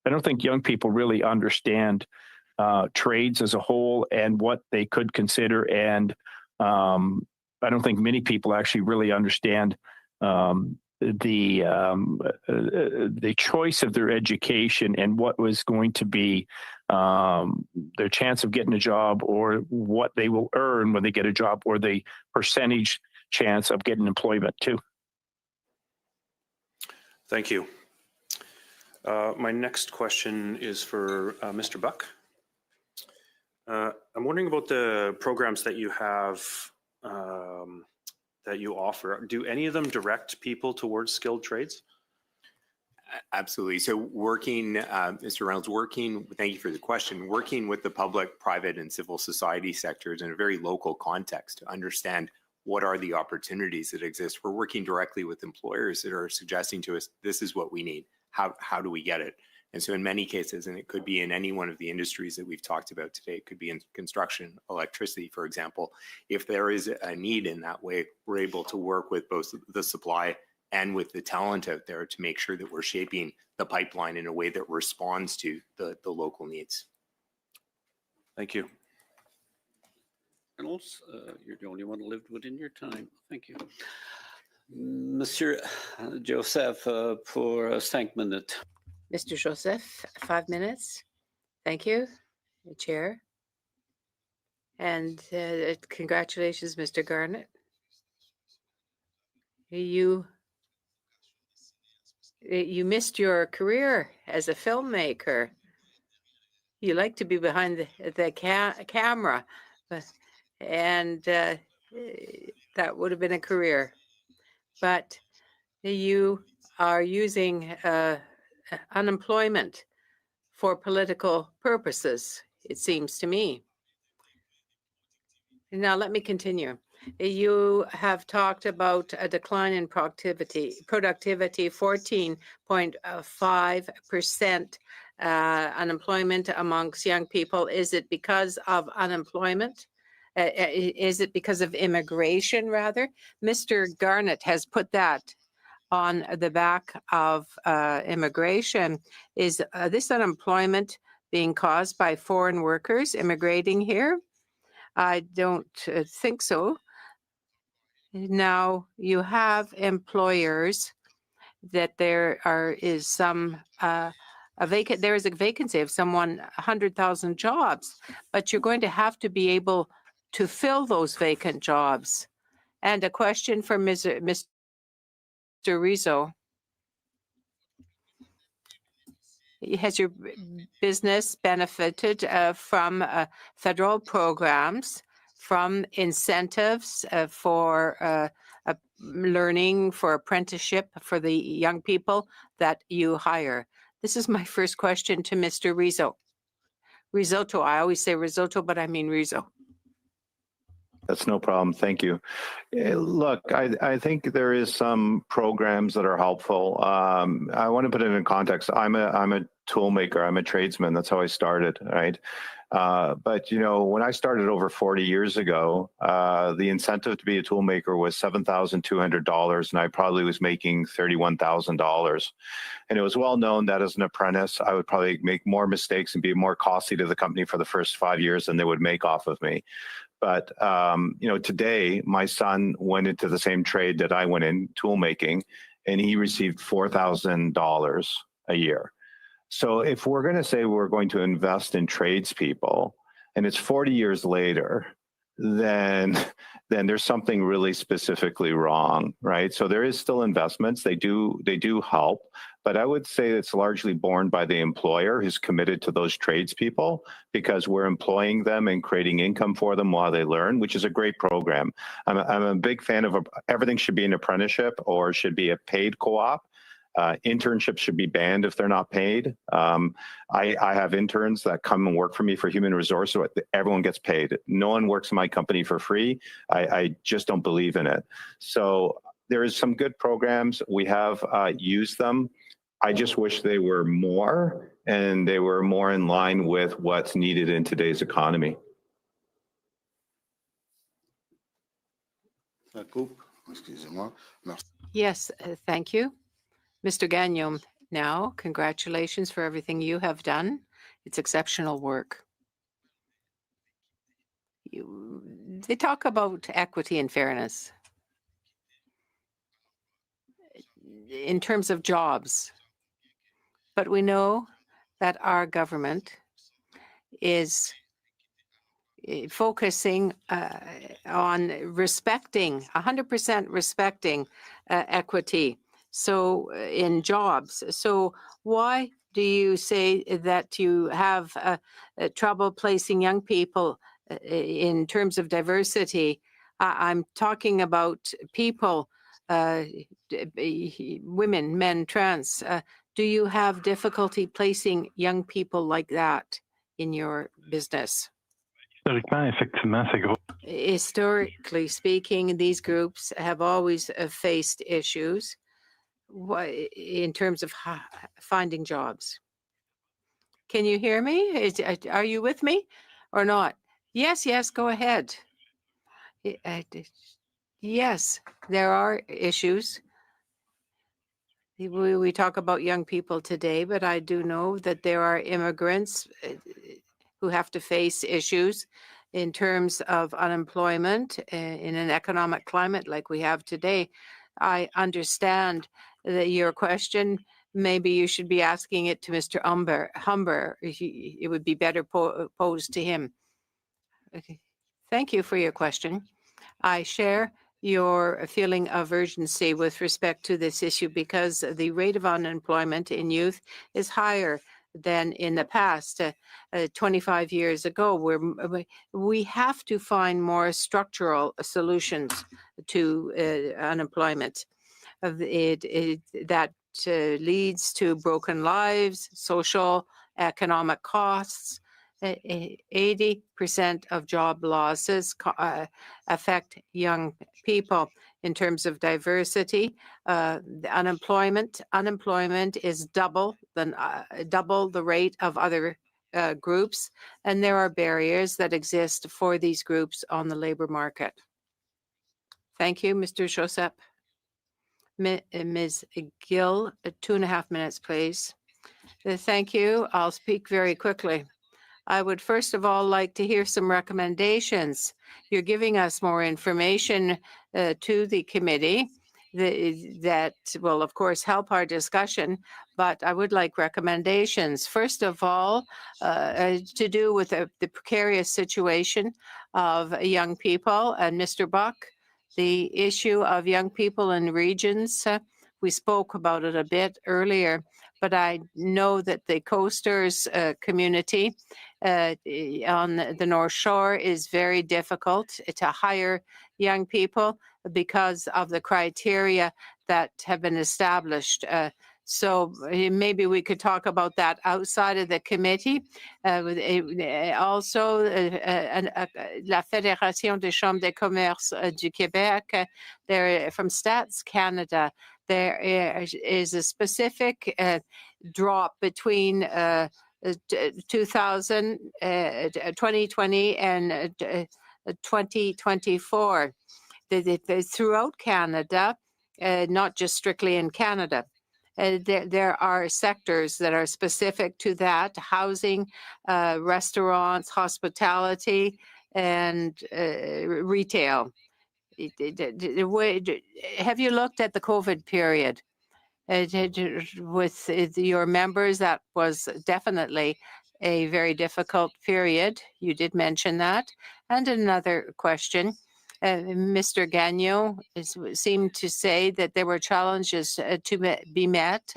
I don't think young people really understand trades as a whole and what they could consider. And I don't think many people actually really understand the choice of their education and what was going to be their chance of getting a job, or what they will earn when they get a job, or the percentage chance of getting employment too. Thank you. My next question is for Mr. Buck. I'm wondering about the programs that you have that you offer. Do any of them direct people towards skilled trades? Absolutely. So working, Mr. Reynolds, thank you for the question, working with the public, private, and civil society sectors in a very local context to understand what are the opportunities that exist. We're working directly with employers that are suggesting to us, this is what we need. How do we get it? And so in many cases, and it could be in any one of the industries that we've talked about today, it could be in construction, electricity, for example. If there is a need in that way, we're able to work with both the supply and with the talent out there to make sure that we're shaping the pipeline in a way that responds to the local needs. Thank you. Reynolds, you're the only one who lived within your time. Thank you. Monsieur Joseph, pour 5 minutes. Mr. Joseph, 5 minutes. Thank you, the Chair. And congratulations, Mr. Garnett. You missed your career as a filmmaker. You like to be behind the camera, and that would have been a career. But you are using unemployment for political purposes, it seems to me. Now, let me continue. You have talked about a decline in productivity, 14.5% unemployment amongst young people. Is it because of unemployment? Is it because of immigration, rather? Mr. Garnett has put that on the back of immigration. Is this unemployment being caused by foreign workers immigrating here? I don't think so. Now, you have employers that there is some there is a vacancy of 100,000 jobs, but you're going to have to be able to fill those vacant jobs. And a question for Mr. Rizzo. Has your business benefited from federal programs, from incentives for learning, for apprenticeship for the young people that you hire? This is my first question to Mr. Rizzo. Risotto, I always say risotto, but I mean Rizzo. That's no problem. Thank you. Look, I think there is some programs that are helpful. I want to put it in context. I'm a tool maker. I'm a tradesman. That's how I started, right? But, you know, when I started over 40 years ago, the incentive to be a tool maker was $7,200, and I probably was making $31,000. And it was well known that as an apprentice, I would probably make more mistakes and be more costly to the company for the first 5 years than they would make off of me. But, you know, today my son went into the same trade that I went in, tool making, and he received $4,000 a year. So if we're going to say we're going to invest in tradespeople and it's 40 years later, then there's something really specifically wrong, right? So there is still investments. They do help, but I would say it's largely borne by the employer who's committed to those tradespeople because we're employing them and creating income for them while they learn, which is a great program. I'm a big fan of everything should be an apprenticeship or should be a paid co-op. Internships should be banned if they're not paid. I have interns that come and work for me for human resources. So everyone gets paid. No one works in my company for free. I just don't believe in it. So there is some good programs. We have used them. I just wish they were more and they were more in line with what's needed in today's economy. Yes, thank you. Mr. Gagnon, now, congratulations for everything you have done. It's exceptional work. They talk about equity and fairness in terms of jobs, but we know that our government is focusing on respecting, 100% respecting equity. So in jobs. So why do you say that you have trouble placing young people in terms of diversity? I'm talking about people, women, men, trans. Do you have difficulty placing young people like that in your business? Historically speaking, these groups have always faced issues in terms of finding jobs. Can you hear me? Are you with me or not? Yes, yes, go ahead. Yes, there are issues. We talk about young people today, but I do know that there are immigrants who have to face issues in terms of unemployment in an economic climate like we have today. I understand that your question, maybe you should be asking it to Mr. Humber. It would be better posed to him. Okay. Thank you for your question. I share your feeling of urgency with respect to this issue because the rate of unemployment in youth is higher than in the past. 25 years ago, we have to find more structural solutions to unemployment. That leads to broken lives, social, economic costs. 80% of job losses affect young people. In terms of diversity, the unemployment is double the rate of other groups, and there are barriers that exist for these groups on the labor market. Thank you, Mr. Josep. Ms. Gill, 2.5 minutes, please. Thank you. I'll speak very quickly. I would first of all like to hear some recommendations. You're giving us more information to the committee that will, of course, help our discussion, but I would like recommendations. First of all, to do with the precarious situation of young people. And Mr. Buck, the issue of young people in regions, we spoke about it a bit earlier, but I know that the coasters community on the North Shore is very difficult to hire young people because of the criteria that have been established. So maybe we could talk about that outside of the committee. Also, la Fédération des Chambres de Commerce du Québec, from Stats Canada, there is a specific drop between 2020 and 2024 throughout Canada, not just strictly in Canada. There are sectors that are specific to that: housing, restaurants, hospitality, and retail. Have you looked at the COVID period? With your members, that was definitely a very difficult period. You did mention that. And another question, Mr. Gagnon seemed to say that there were challenges to be met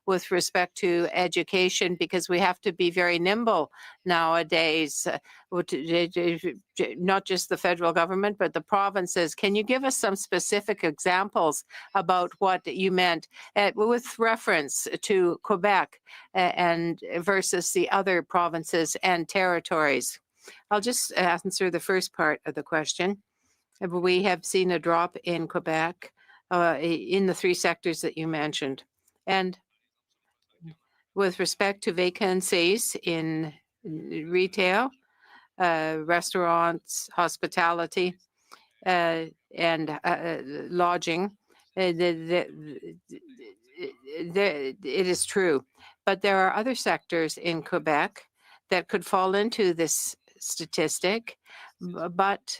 with respect to education because we have to be very nimble nowadays, not just the federal government, but the provinces. Can you give us some specific examples about what you meant with reference to Quebec and versus the other provinces and territories? I'll just answer the first part of the question. We have seen a drop in Quebec in the three sectors that you mentioned. And with respect to vacancies in retail, restaurants, hospitality, and lodging, it is true. But there are other sectors in Quebec that could fall into this statistic, but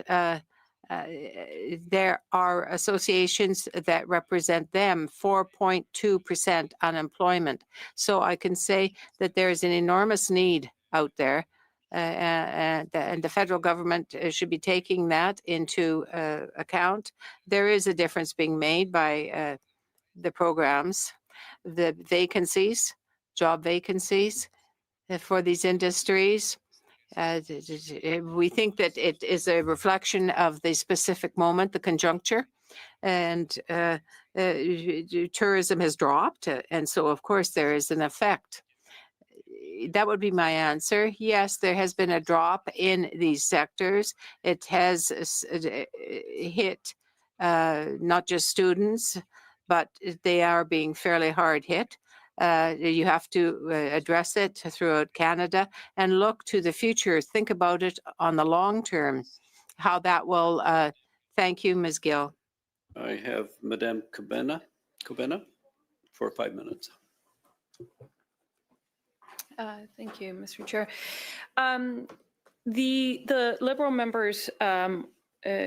there are associations that represent them, 4.2% unemployment. So I can say that there is an enormous need out there, and the federal government should be taking that into account. There is a difference being made by the programs, the vacancies, job vacancies for these industries. We think that it is a reflection of the specific moment, the conjuncture, and tourism has dropped. And so, of course, there is an effect. that would be my answer. Yes, there has been a drop in these sectors. It has hit not just students, but they are being fairly hard hit. You have to address it throughout Canada and look to the future. Think about it on the long term, how that will. Thank you, Ms. Gill. I have Madame Cabena for 5 minutes. Thank you, Mr. Chair. The Liberal members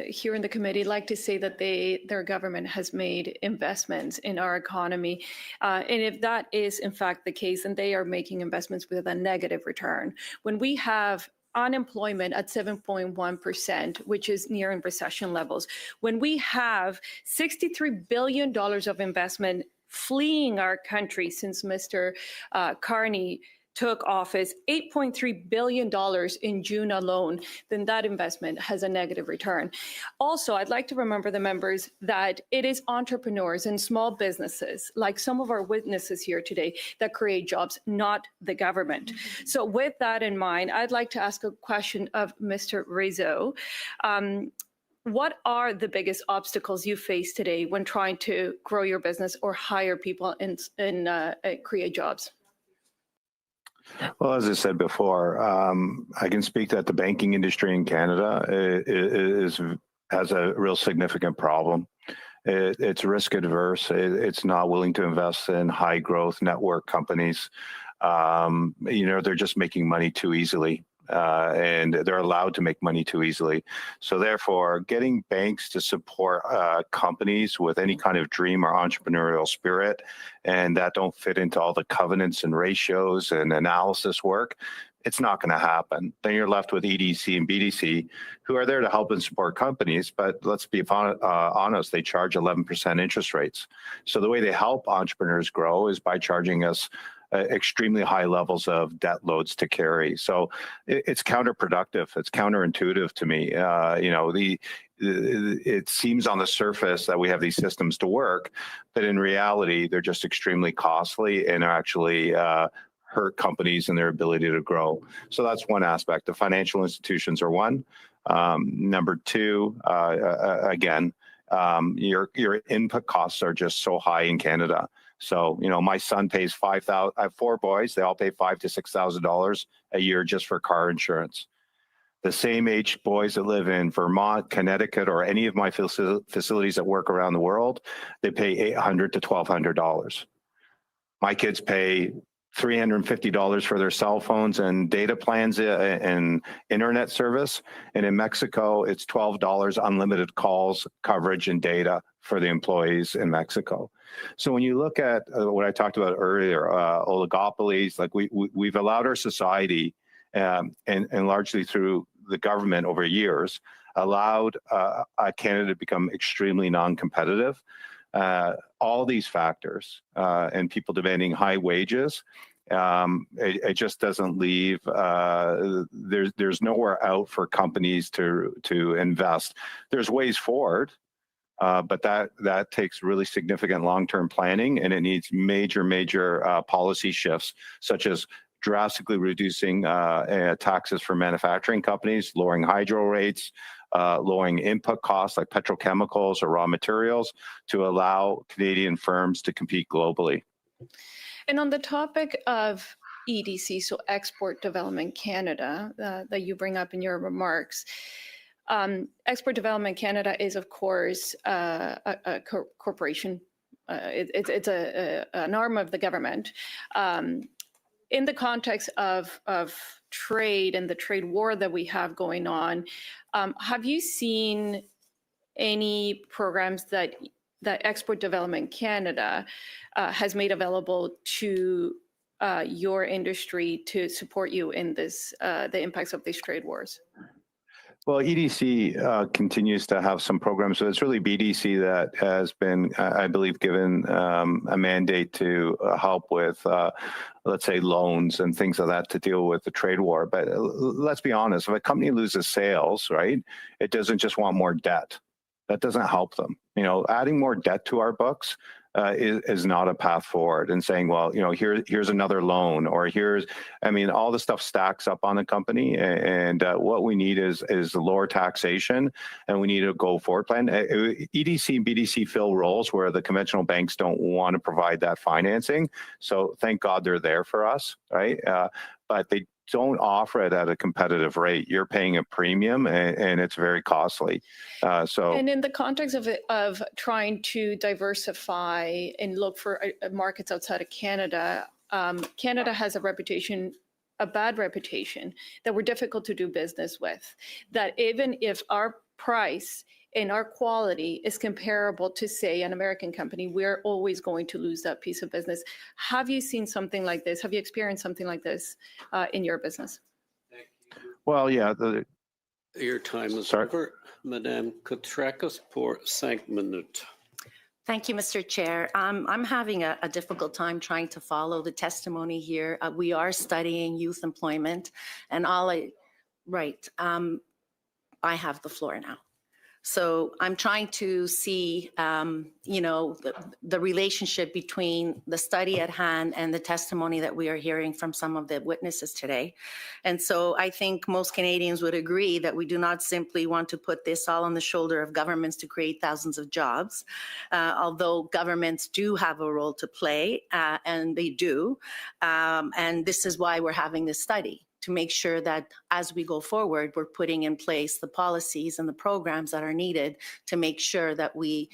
here in the committee like to say that their government has made investments in our economy. And if that is in fact the case, then they are making investments with a negative return. When we have unemployment at 7.1%, which is nearing recession levels, when we have $63 billion of investment fleeing our country since Mr. Carney took office, $8.3 billion in June alone, then that investment has a negative return. Also, I'd like to remember the members that it is entrepreneurs and small businesses, like some of our witnesses here today, that create jobs, not the government. So with that in mind, I'd like to ask a question of Mr. Rizzo. What are the biggest obstacles you face today when trying to grow your business or hire people and create jobs? Well, as I said before, I can speak that the banking industry in Canada has a real significant problem. It's risk adverse. It's not willing to invest in high growth network companies. They're just making money too easily. And they're allowed to make money too easily. So therefore, getting banks to support companies with any kind of dream or entrepreneurial spirit, and that don't fit into all the covenants and ratios and analysis work, it's not going to happen. Then you're left with EDC and BDC, who are there to help and support companies, but let's be honest, they charge 11% interest rates. So the way they help entrepreneurs grow is by charging us extremely high levels of debt loads to carry. So it's counterproductive. It's counterintuitive to me. It seems on the surface that we have these systems to work, but in reality, they're just extremely costly and actually hurt companies and their ability to grow. So that's one aspect. The financial institutions are one. Number two, again, your input costs are just so high in Canada. So, my son pays $5,000. I have 4 boys. They all pay $5,000 to $6,000 a year just for car insurance. The same age boys that live in Vermont, Connecticut, or any of my facilities that work around the world, they pay $800 to $1,200. My kids pay $350 for their cell phones and data plans and internet service. And in Mexico, it's $12 unlimited calls, coverage, and data for the employees in Mexico. So when you look at what I talked about earlier, oligopolies, like we've allowed our society, and largely through the government over years, allowed Canada to become extremely non-competitive. All these factors and people demanding high wages, it just doesn't leave. There's nowhere out for companies to invest. There's ways forward. But that takes really significant long-term planning, and it needs major policy shifts, such as drastically reducing taxes for manufacturing companies, lowering hydro rates, lowering input costs like petrochemicals or raw materials to allow Canadian firms to compete globally. And on the topic of EDC, so Export Development Canada, that you bring up in your remarks, Export Development Canada is, of course, a corporation. It's an arm of the government. In the context of trade and the trade war that we have going on, have you seen any programs that Export Development Canada has made available to your industry to support you in this, the impacts of these trade wars? Well, EDC continues to have some programs. So it's really BDC that has been, I believe, given a mandate to help with, let's say, loans and things like that to deal with the trade war. But let's be honest, if a company loses sales, right, it doesn't just want more debt. That doesn't help them. Adding more debt to our books is not a path forward. And saying, well, here's another loan, or all the stuff stacks up on the company. And what we need is lower taxation, and we need a go forward plan. EDC and BDC fill roles where the conventional banks don't want to provide that financing. So thank God they're there for us, right? But they don't offer it at a competitive rate. You're paying a premium, and it's very costly. And in the context of trying to diversify and look for markets outside of Canada, Canada has a bad reputation that we're difficult to do business with. That even if our price and our quality is comparable to, say, an American company, we're always going to lose that piece of business. Have you seen something like this? Have you experienced something like this in your business? Well, yeah. Your time is over. Madame Kotrakos pour 5 minutes. Thank you, Mr. Chair. I'm having a difficult time trying to follow the testimony here. We are studying youth employment, and I have the floor now. So I'm trying to see, the relationship between the study at hand and the testimony that we are hearing from some of the witnesses today. And so I think most Canadians would agree that we do not simply want to put this all on the shoulder of governments to create thousands of jobs, although governments do have a role to play, and they do. And this is why we're having this study, to make sure that as we go forward, we're putting in place the policies and the programs that are needed to make sure that we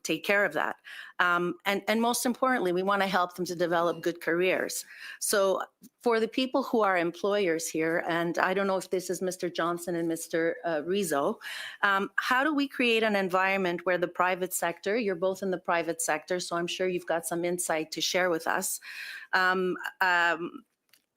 take care of that. And most importantly, we want to help them to develop good careers. So for the people who are employers here, and I don't know if this is Mr. Johnson and Mr. Rizzo, how do we create an environment where the private sector, you're both in the private sector, so I'm sure you've got some insight to share with us.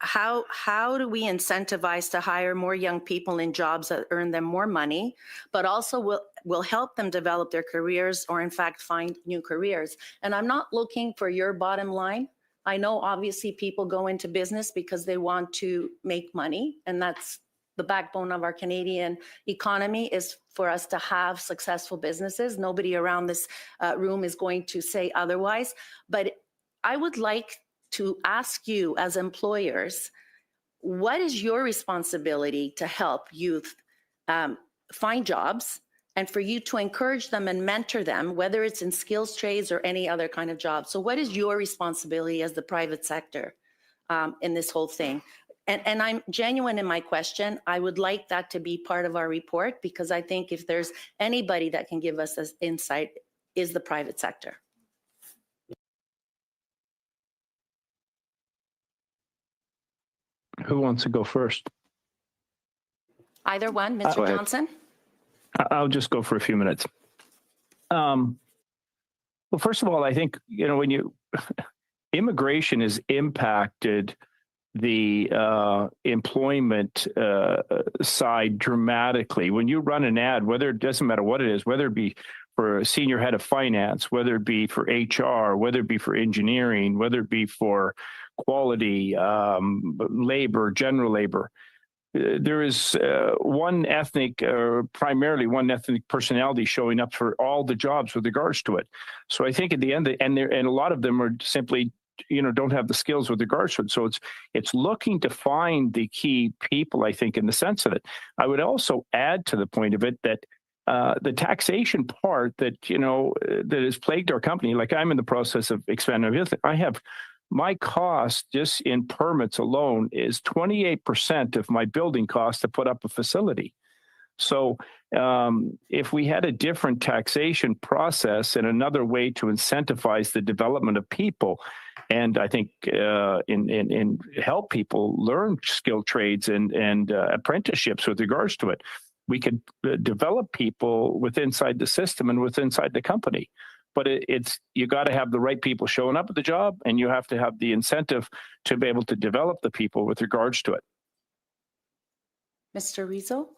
How do we incentivize to hire more young people in jobs that earn them more money, but also will help them develop their careers, or in fact find new careers? And I'm not looking for your bottom line. I know obviously people go into business because they want to make money, and that's the backbone of our Canadian economy, is for us to have successful businesses. Nobody around this room is going to say otherwise, but I would like to ask you as employers, what is your responsibility to help youth find jobs, and for you to encourage them and mentor them, whether it's in skills trades or any other kind of job? So what is your responsibility as the private sector in this whole thing? And I'm genuine in my question. I would like that to be part of our report, because I think if there's anybody that can give us this insight, is the private sector. Who wants to go first? Either one, Mr. Johnson? I'll just go for a few minutes. Well, first of all, I think, when immigration has impacted the employment side dramatically. When you run an ad, it doesn't matter what it is, whether it be for a senior head of finance, whether it be for HR, whether it be for engineering, whether it be for quality, labor, general labor. There is primarily one ethnic personality showing up for all the jobs with regards to it. So I think at the end, and a lot of them are simply, don't have the skills with regards to it. So it's looking to find the key people, I think, in the sense of it. I would also add to the point of it that the taxation part that has plagued our company, like I'm in the process of expanding. I have my cost just in permits alone is 28% of my building cost to put up a facility. So if we had a different taxation process and another way to incentivize the development of people, and I think in help people learn skilled trades and apprenticeships with regards to it, we could develop people inside the system and inside the company. But you got to have the right people showing up at the job, and you have to have the incentive to be able to develop the people with regards to it. Mr. Rizzo?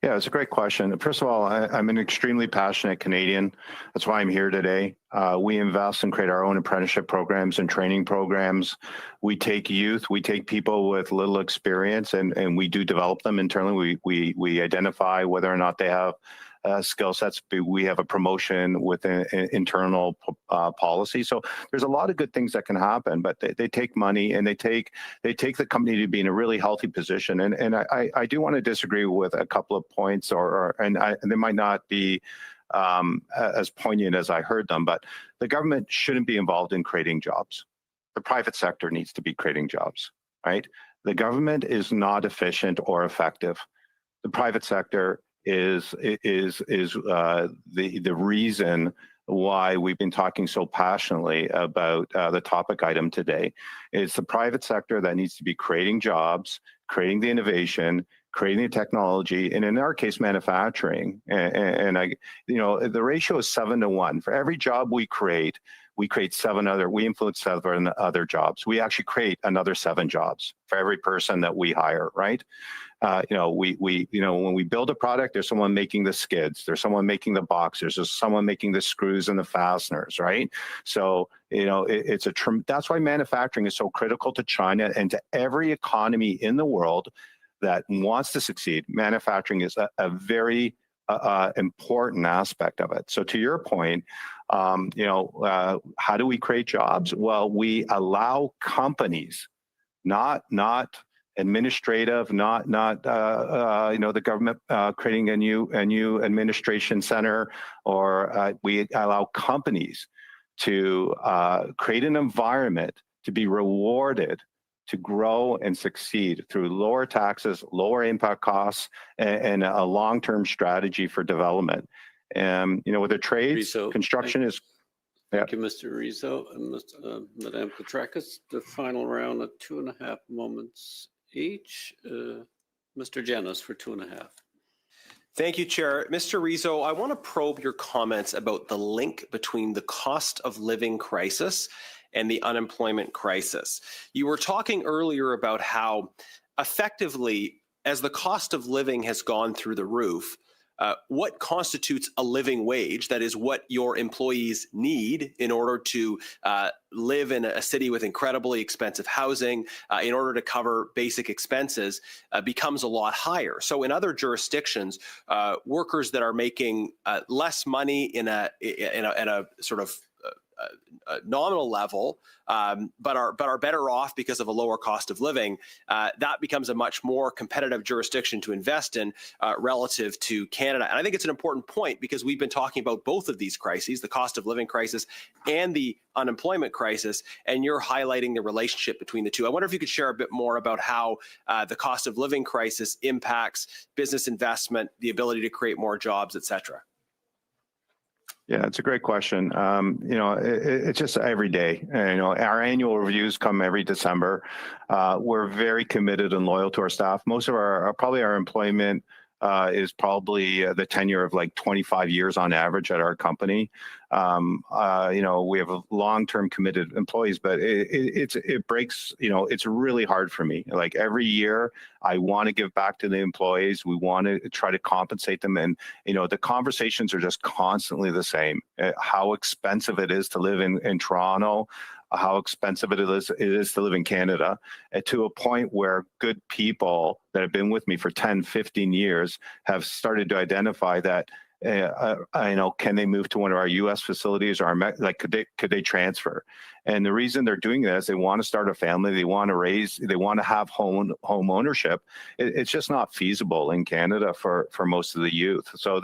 Yeah, it's a great question. First of all, I'm an extremely passionate Canadian. That's why I'm here today. We invest and create our own apprenticeship programs and training programs. We take youth, we take people with little experience, and we do develop them internally. We identify whether or not they have skill sets. We have a promotion with an internal policy. So there's a lot of good things that can happen, but they take money and they take the company to be in a really healthy position. And I do want to disagree with a couple of points, and they might not be as poignant as I heard them, but the government shouldn't be involved in creating jobs. The private sector needs to be creating jobs, right? The government is not efficient or effective. The private sector is the reason why we've been talking so passionately about the topic item today. It's the private sector that needs to be creating jobs, creating the innovation, creating the technology, and in our case, manufacturing. And the ratio is 7 to 1. For every job we create we influence 7 other jobs. We actually create another 7 jobs for every person that we hire, right? When we build a product, there's someone making the skids, there's someone making the boxers, there's someone making the screws and the fasteners, right? So, that's why manufacturing is so critical to China and to every economy in the world that wants to succeed. Manufacturing is a very important aspect of it. So to your point, how do we create jobs? Well, we allow companies, not administrative, not the government creating a new administration center, or we allow companies to create an environment to be rewarded to grow and succeed through lower taxes, lower impact costs, and a long-term strategy for development. With the trades, Rizzo, construction is. Thank you, Mr. Rizzo and Madame Petrakis. The final round of 2.5 moments each. Mr. Janis for 2.5. Thank you, Chair. Mr. Rizzo, I want to probe your comments about the link between the cost of living crisis and the unemployment crisis. You were talking earlier about how effectively, as the cost of living has gone through the roof, what constitutes a living wage, that is what your employees need in order to live in a city with incredibly expensive housing, in order to cover basic expenses, becomes a lot higher. So in other jurisdictions, workers that are making less money in a sort of nominal level, but are better off because of a lower cost of living, that becomes a much more competitive jurisdiction to invest in relative to Canada. And I think it's an important point because we've been talking about both of these crises, the cost of living crisis and the unemployment crisis, and you're highlighting the relationship between the two. I wonder if you could share a bit more about how the cost of living crisis impacts business investment, the ability to create more jobs, et cetera. Yeah, it's a great question. It's just every day. Our annual reviews come every December. We're very committed and loyal to our staff. Most of our employment is probably the tenure of like 25 years on average at our company. We have long-term committed employees, but it breaks, it's really hard for me. Like every year I want to give back to the employees. We want to try to compensate them. And, the conversations are just constantly the same. How expensive it is to live in Toronto, how expensive it is to live in Canada, to a point where good people that have been with me for 10, 15 years have started to identify that, can they move to one of our U.S. facilities, or could they transfer? And the reason they're doing that is they want to start a family, they want to have home ownership. It's just not feasible in Canada for most of the youth. So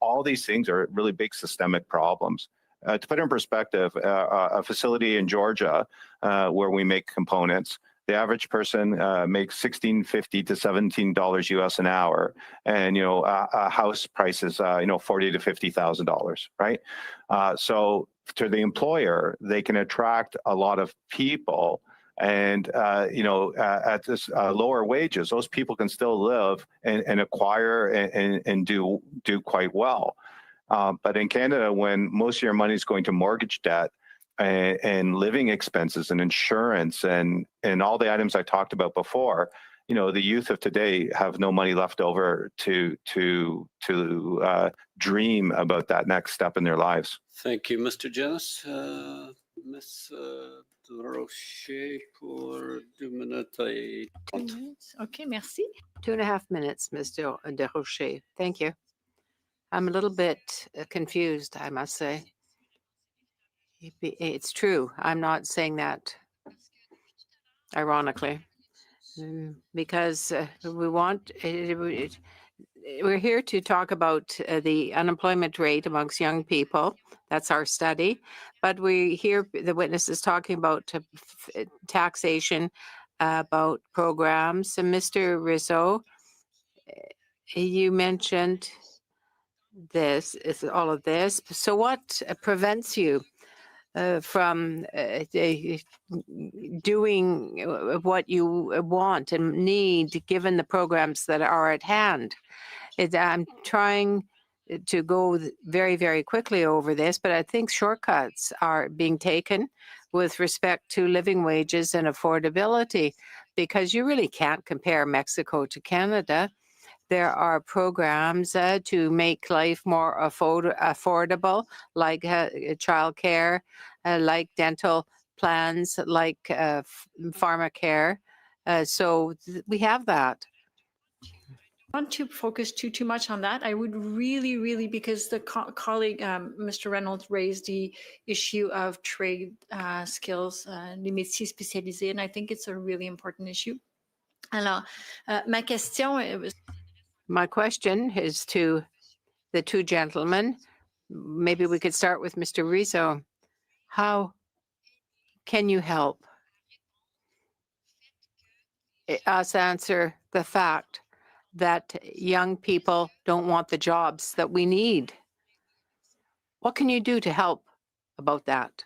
all these things are really big systemic problems. To put it in perspective, a facility in Georgia where we make components, the average person makes $16.50 to $17 US an hour, and a house price is $40,000 to $50,000, right? So to the employer, they can attract a lot of people, and at this lower wages, those people can still live and acquire and do quite well. But in Canada, when most of your money is going to mortgage debt and living expenses and insurance and all the items I talked about before, the youth of today have no money left over to dream about that next step in their lives. Thank you, Mr. Janis. Ms. Rocher pour 2 minutes et 30. OK, merci. 2.5 minutes, Ms. De Rocher. Thank you. I'm a little bit confused, I must say. It's true. I'm not saying that ironically, because we're here to talk about the unemployment rate amongst young people. That's our study. But we hear the witnesses talking about taxation, about programs. And Mr. Rizzo, you mentioned all of this. So what prevents you from doing what you want and need given the programs that are at hand? I'm trying to go very, very quickly over this, but I think shortcuts are being taken with respect to living wages and affordability, because you really can't compare Mexico to Canada. There are programs to make life more affordable, like childcare, like dental plans, like pharmacare. So we have that. Want to focus too much on that. I would really, because the colleague, Mr. Reynolds, raised the issue of trade skills, les métiers spécialisés, and I think it's a really important issue. Alors, my question is to the two gentlemen. Maybe we could start with Mr. Rizzo. How can you help us answer the fact that young people don't want the jobs that we need? What can you do to help about that?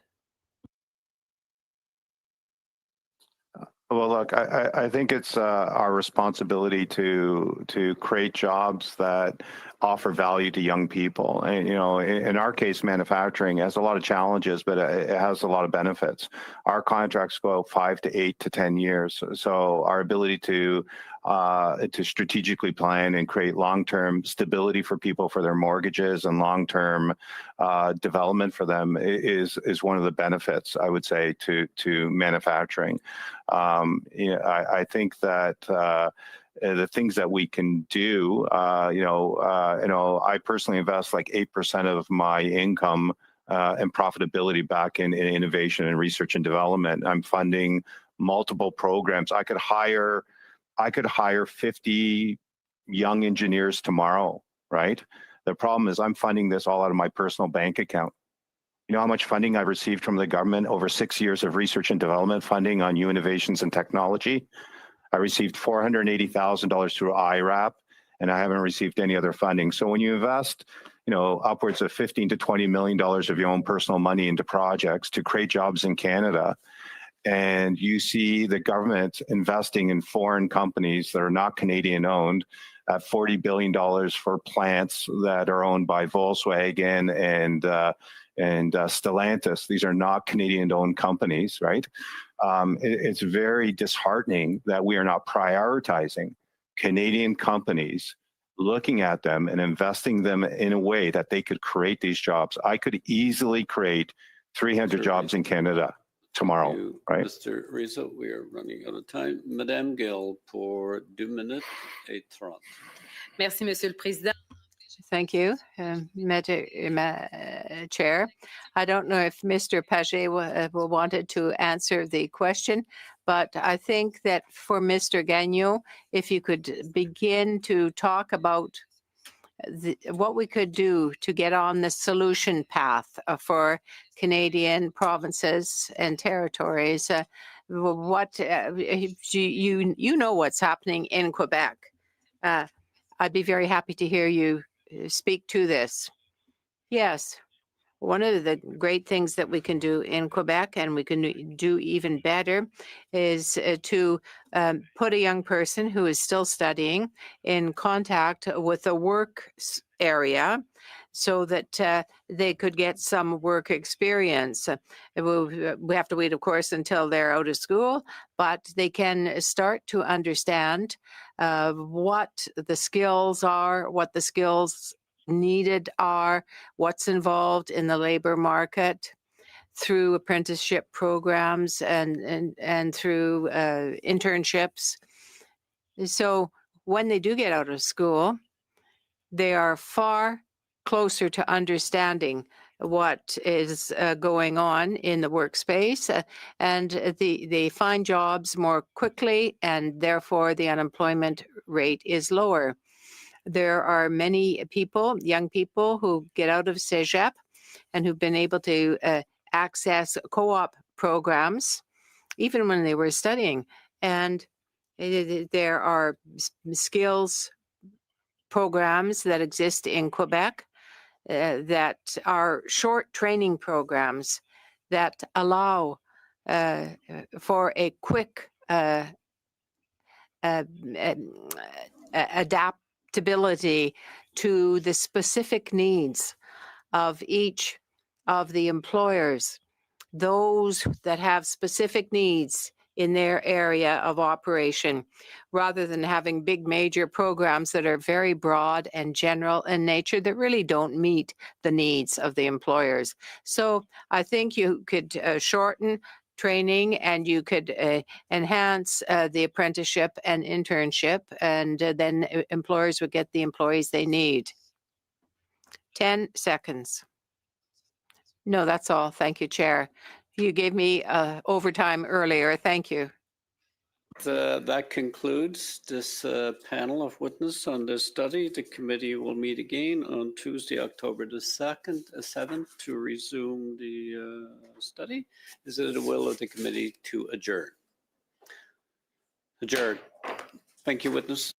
Well, look, I think it's our responsibility to create jobs that offer value to young people. And, you know, in our case, manufacturing has a lot of challenges, but it has a lot of benefits. Our contracts go out 5 to 8 to 10 years. So our ability to strategically plan and create long-term stability for people for their mortgages and long-term development for them is one of the benefits, I would say, to manufacturing. I think that the things that we can do, I personally invest like 8% of my income and profitability back in innovation and research and development. I'm funding multiple programs. I could hire 50 young engineers tomorrow, right? The problem is I'm funding this all out of my personal bank account. You know how much funding I've received from the government over 6 years of research and development funding on new innovations and technology? I received $480,000 through IRAP, and I haven't received any other funding. So when you invest, upwards of $15 to $20 million of your own personal money into projects to create jobs in Canada, and you see the government investing in foreign companies that are not Canadian owned at $40 billion for plants that are owned by Volkswagen and Stellantis. These are not Canadian-owned companies, right? It's very disheartening that we are not prioritizing Canadian companies, looking at them and investing them in a way that they could create these jobs. I could easily create 300 jobs in Canada tomorrow, right? Mr. Rizzo, we are running out of time. Madame Gill, pour 2 minutes et 30. Merci, Monsieur le Président. Thank you, Chair. I don't know if Mr. Paget wanted to answer the question, but I think that for Mr. Gagnon, if you could begin to talk about what we could do to get on the solution path for Canadian provinces and territories. You know what's happening in Quebec. I'd be very happy to hear you speak to this. Yes. One of the great things that we can do in Quebec, and we can do even better, is to put a young person who is still studying in contact with a work area so that they could get some work experience. We have to wait, of course, until they're out of school, but they can start to understand what the skills are, what the skills needed are, what's involved in the labor market through apprenticeship programs and through internships. So when they do get out of school, they are far closer to understanding what is going on in the workspace, and they find jobs more quickly, and therefore the unemployment rate is lower. There are many people, young people, who get out of CEGEP and who've been able to access co-op programs, even when they were studying. And there are skills programs that exist in Quebec that are short training programs that allow for a quick adaptability to the specific needs of each of the employers, those that have specific needs in their area of operation, rather than having big major programs that are very broad and general in nature that really don't meet the needs of the employers. So I think you could shorten training, and you could enhance the apprenticeship and internship, and then employers would get the employees they need. 10 seconds. No, that's all. Thank you, Chair. You gave me overtime earlier. Thank you. That concludes this panel of witness on this study. The committee will meet again on Tuesday, October the 7th to resume the study. Is it the will of the committee to adjourn? Adjourn. Thank you, witness.